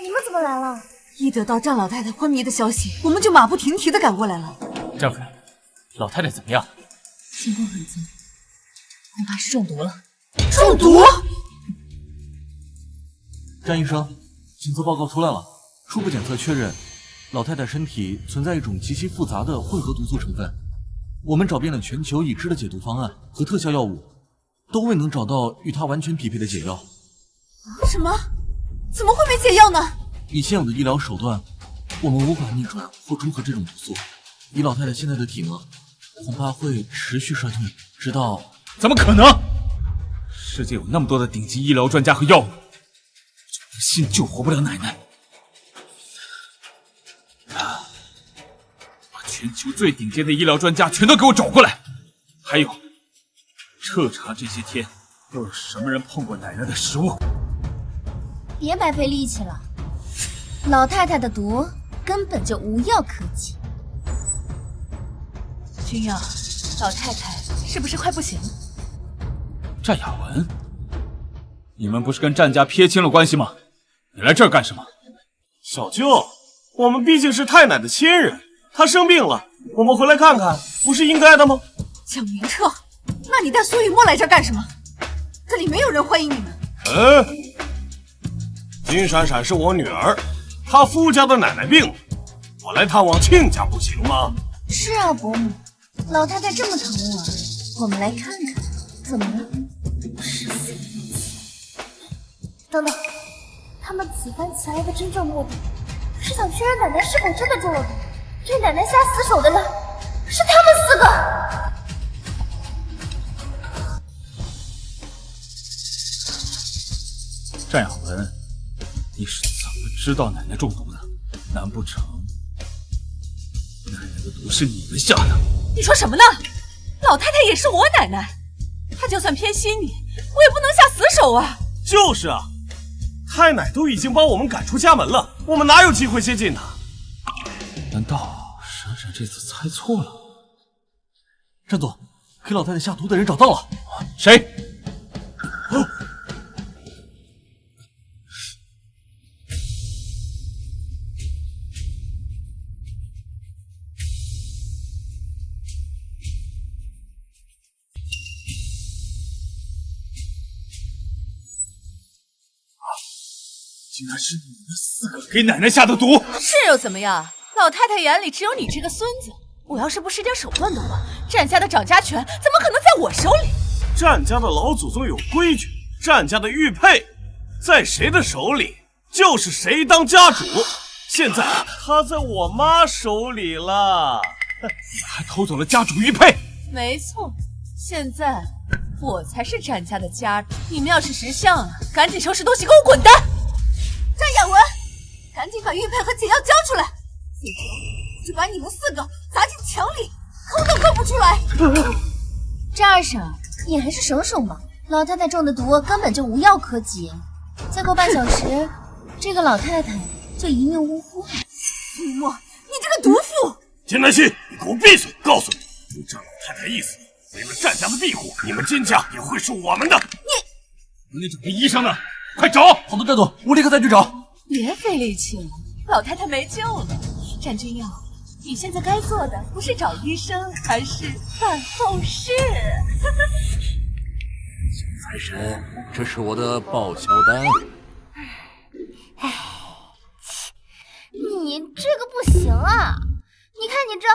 你们怎么来了？一得到张老太太昏迷的消息，我们就马不停蹄的赶过来了。张夫人，老太太怎么样？情况很糟，恐怕是中毒了。中毒？詹医生，检测报告出来了，初步检测确认，老太太身体存在一种极其复杂的混合毒素成分。我们找遍了全球已知的解毒方案和特效药物，都未能找到与它完全匹配的解药。什么？怎么会没解药呢？以现有的医疗手段，我们无法逆转或中和这种毒素。以老太太现在的体能，恐怕会持续衰退，直到……怎么可能？世界有那么多的顶级医疗专家和药物，就不信救活不了奶奶。把全球最顶尖的医疗专家全都给我找过来，还有彻查这些天都有什么人碰过奶奶的食物。别白费力气了，老太太的毒根本就无药可解。君阳，老太太是不是快不行了？战雅文，你们不是跟战家撇清了关系吗？你来这儿干什么？小舅，我们毕竟是太奶的亲人，她生病了，我们回来看看，不是应该的吗？蒋明彻，那你带苏雨墨来这儿干什么？这里没有人欢迎你们。金闪闪是我女儿，她夫家的奶奶病了，我来探望亲家不行吗？是啊，伯母，老太太这么疼我，我们来看看，怎么了？等等，他们此番前来的真正目的，是想确认奶奶是否真的中了毒，对奶奶下死手的人是他们4个。战雅文，你是怎么知道奶奶中毒的？难不成奶奶的毒是你们下的？你说什么呢？老太太也是我奶奶，她就算偏心你，我也不能下死手啊！就是啊，太奶都已经把我们赶出家门了，我们哪有机会接近她？难道闪闪这次猜错了？战总，给老太太下毒的人找到了。谁？竟然是你们4个给奶奶下的毒！是又怎么样？老太太眼里只有你这个孙子。我要是不使点手段的话，战家的掌家权怎么可能在我手里？战家的老祖宗有规矩，战家的玉佩在谁的手里，就是谁当家主。现在他在我妈手里了，你还偷走了家主玉佩？没错，现在我才是战家的家主。你们要是识相啊，赶紧收拾东西给我滚蛋！战雅文，赶紧把玉佩和解药交出来，否则就把你们4个砸进墙里，抠都抠不出来。战二婶，你还是省省吧，老太太中的毒根本就无药可解，再过半小时，这个老太太就一命呜呼了。雨墨，你这个毒妇！金南希，你给我闭嘴！告诉你，就这老太太意思，为了战家的庇护，你们金家也会是我们的。你找个医生呢？快找！好的，战总，我立刻再去找。别费力气了，老太太没救了。战君耀，你现在该做的不是找医生，而是办后事。小财神，这是我的报销单。你这个不行啊！你看你这……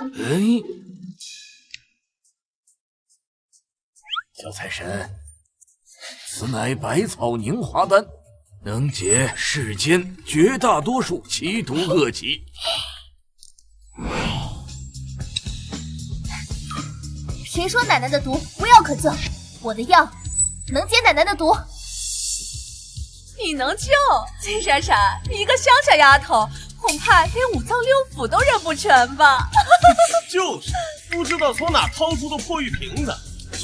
小财神，此乃百草凝华丹，能解世间绝大多数奇毒恶疾。谁说奶奶的毒无药可救？我的药能解奶奶的毒。你能救？金闪闪，你一个乡下丫头，恐怕连5脏6腑都认不全吧？就是，不知道从哪掏出的破玉瓶子，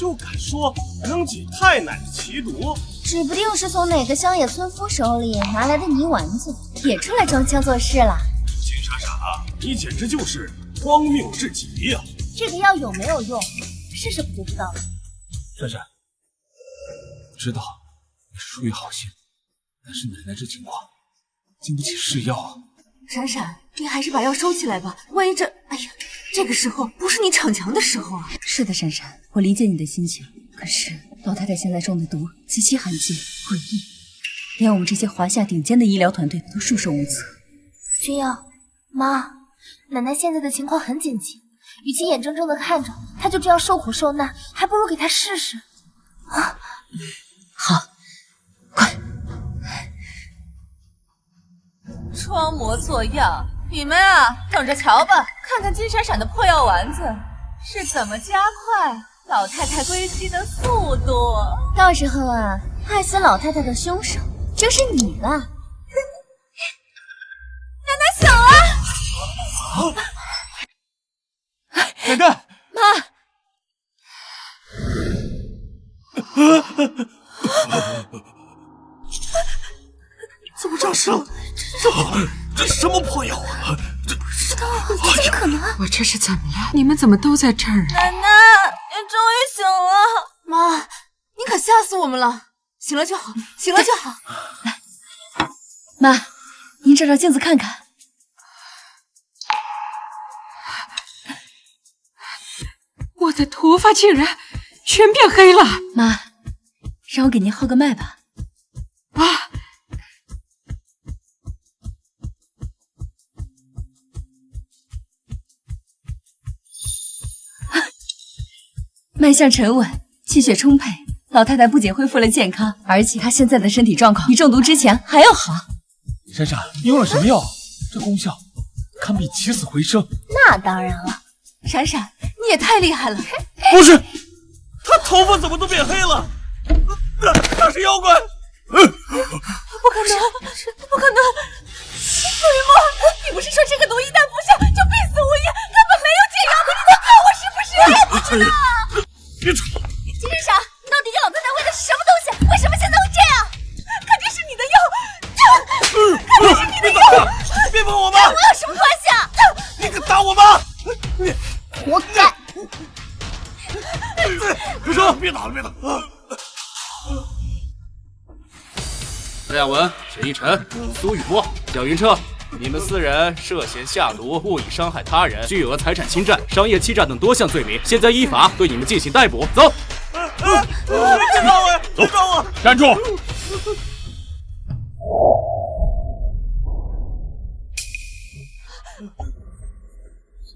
就敢说能解太奶的奇毒？指不定是从哪个乡野村夫手里拿来的泥丸子，也出来装腔作势了。金闪闪啊，你简直就是荒谬至极呀！这个药有没有用，试试不就知道了。闪闪，我知道你是出于好心，但是奶奶这情况经不起试药啊。闪闪，你还是把药收起来吧，万一这……哎呀，这个时候不是你逞强的时候啊！是的，闪闪，我理解你的心情。可是老太太现在中的毒极其罕见、诡异，连我们这些华夏顶尖的医疗团队都束手无策。君瑶，妈，奶奶现在的情况很紧急，与其眼睁睁的看着她就这样受苦受难，还不如给她试试。啊，好，装模作样，你们啊，等着瞧吧，看看金闪闪的破药丸子是怎么加快老太太归西的速度。到时候啊，害死老太太的凶手就是你了。奶奶醒了！奶奶，妈。怎么诈尸了？这什么破药啊！这不知道，怎么可能？我这是怎么了？你们怎么都在这儿啊？奶奶，你终于醒了！妈，你可吓死我们了！醒了就好，醒了就好。来，妈，您照照镜子看看。我的头发竟然全变黑了！妈，让我给您号个脉吧。啊！脉象沉稳，气血充沛，老太太不仅恢复了健康，而且她现在的身体状况比中毒之前还要好。闪闪，你用了什么药？这功效堪比起死回生。那当然了，闪闪，你也太厉害了！不是，他头发怎么都变黑了？那是妖怪！不可能，不可能！苏雨墨，你不是说这个毒一旦服下就必死无疑，根本没有解药的，你在骗我是不是？我也不知道。别吵！金闪闪，你到底给老太太喂的是什么东西？为什么现在会这样？肯定是你的药，肯定是你的药！别碰我妈！跟我有什么关系啊？你敢打我妈！你活该！住手！别打了，别打！陈亚文、陈逸晨、苏雨墨、蒋云彻，你们4人涉嫌下毒、故意伤害他人、巨额财产侵占、商业欺诈等多项罪名，现在依法对你们进行逮捕。走！别抓我！别抓我！站住！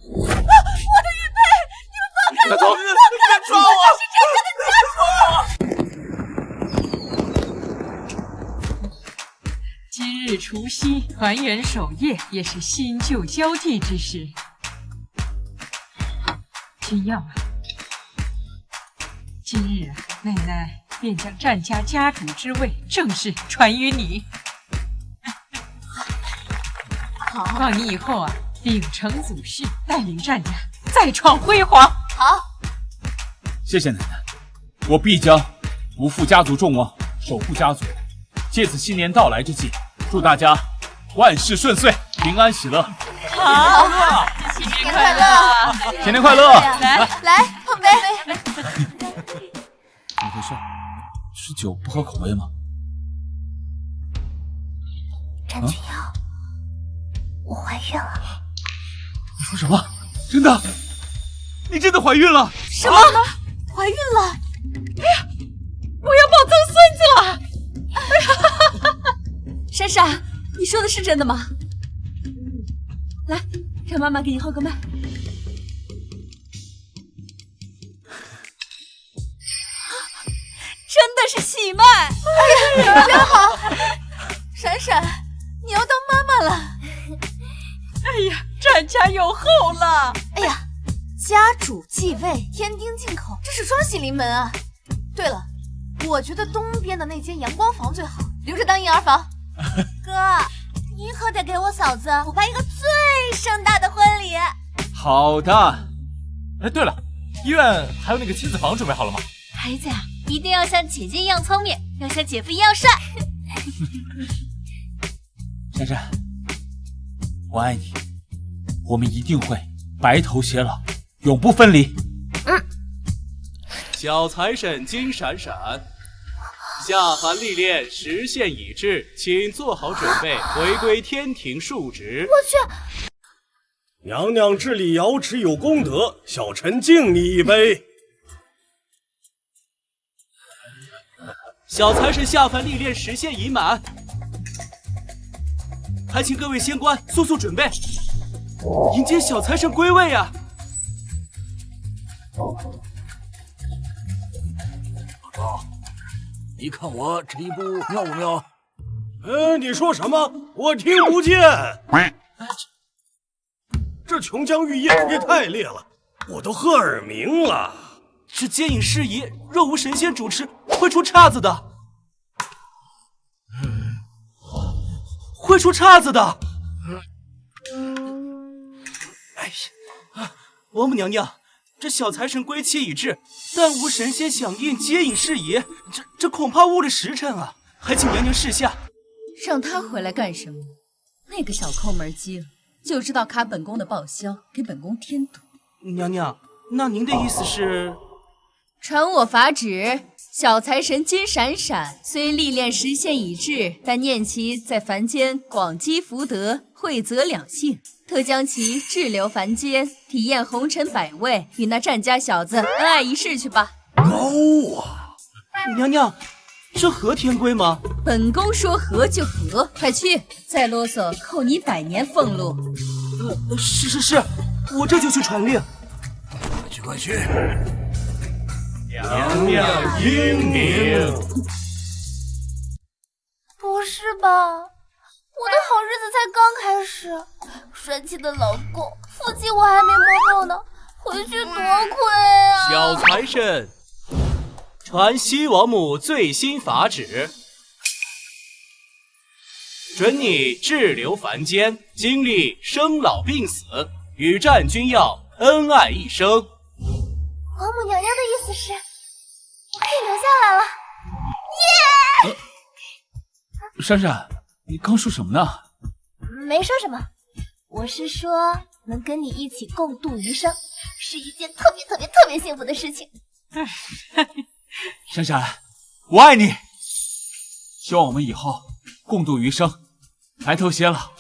我的玉佩，你们放开我！走！别抓我！是真正的家属！今日除夕，团圆守夜，也是新旧交替之时。君耀啊，今日奶奶便将战家家主之位正式传于你。好，望你以后啊，秉承祖训，带领战家再创辉煌。好，谢谢奶奶，我必将不负家族众望，守护家族。借此新年到来之际，祝大家万事顺遂，平安喜乐。好，新年快乐！新年快乐！来碰杯。怎么回事？是酒不合口味吗？战君瑶，我怀孕了。你说什么？真的？你真的怀孕了？什么？怀孕了？哎呀，我要抱曾孙子了！哎呀，闪闪，你说的是真的吗？来，让妈妈给你号个脉。真的是喜脉！哎呀，真好！闪闪，你要当妈妈了！哎呀，战家有后了！哎呀，家主继位，天丁进口，这是双喜临门啊！对了，我觉得东边的那间阳光房最好，留着当婴儿房。哥，你可得给我嫂子补办一个最盛大的婚礼。好的。哎，对了，医院还有那个亲子房准备好了吗？孩子呀，一定要像姐姐一样聪明，要像姐夫一样帅。珊珊，我爱你，我们一定会白头偕老，永不分离。小财神金闪闪，下凡历练时限已至，请做好准备，回归天庭述职。我去！娘娘治理瑶池有功德，小臣敬你一杯。小财神下凡历练时限已满，还请各位仙官速速准备，迎接小财神归位啊！老赵，你看我这一步妙不妙？你说什么？我听不见。这琼浆玉液也太烈了，我都喝耳鸣了。这接引事宜若无神仙主持，会出岔子的。会出岔子的。哎呀，王母娘娘，这小财神归期已至，但无神仙响应接引事宜，这恐怕误了时辰啊！还请娘娘示下。让他回来干什么？那个小抠门鸡了，就知道卡本宫的报销，给本宫添堵。娘娘，那您的意思是？传我法旨，小财神金闪闪虽历练时限已至，但念其在凡间广积福德，惠泽两性，特将其滞留凡间，体验红尘百味，与那战家小子恩爱一世去吧。高啊！娘娘，这合天规吗？本宫说合就合，快去！再啰嗦，扣你100年俸禄。是，我这就去传令。快去！娘娘英明。不是吧？我的好日子才刚开始，帅气的老公，腹肌我还没摸透呢，回去多亏啊！小财神，传西王母最新法旨，准你滞留凡间，经历生老病死，与战君耀恩爱一生。王母娘娘的意思是，我可以留下来了。耶！珊珊，你刚说什么呢？没说什么，我是说能跟你一起共度余生，是一件特别幸福的事情。珊珊，我爱你，希望我们以后共度余生，白头偕老，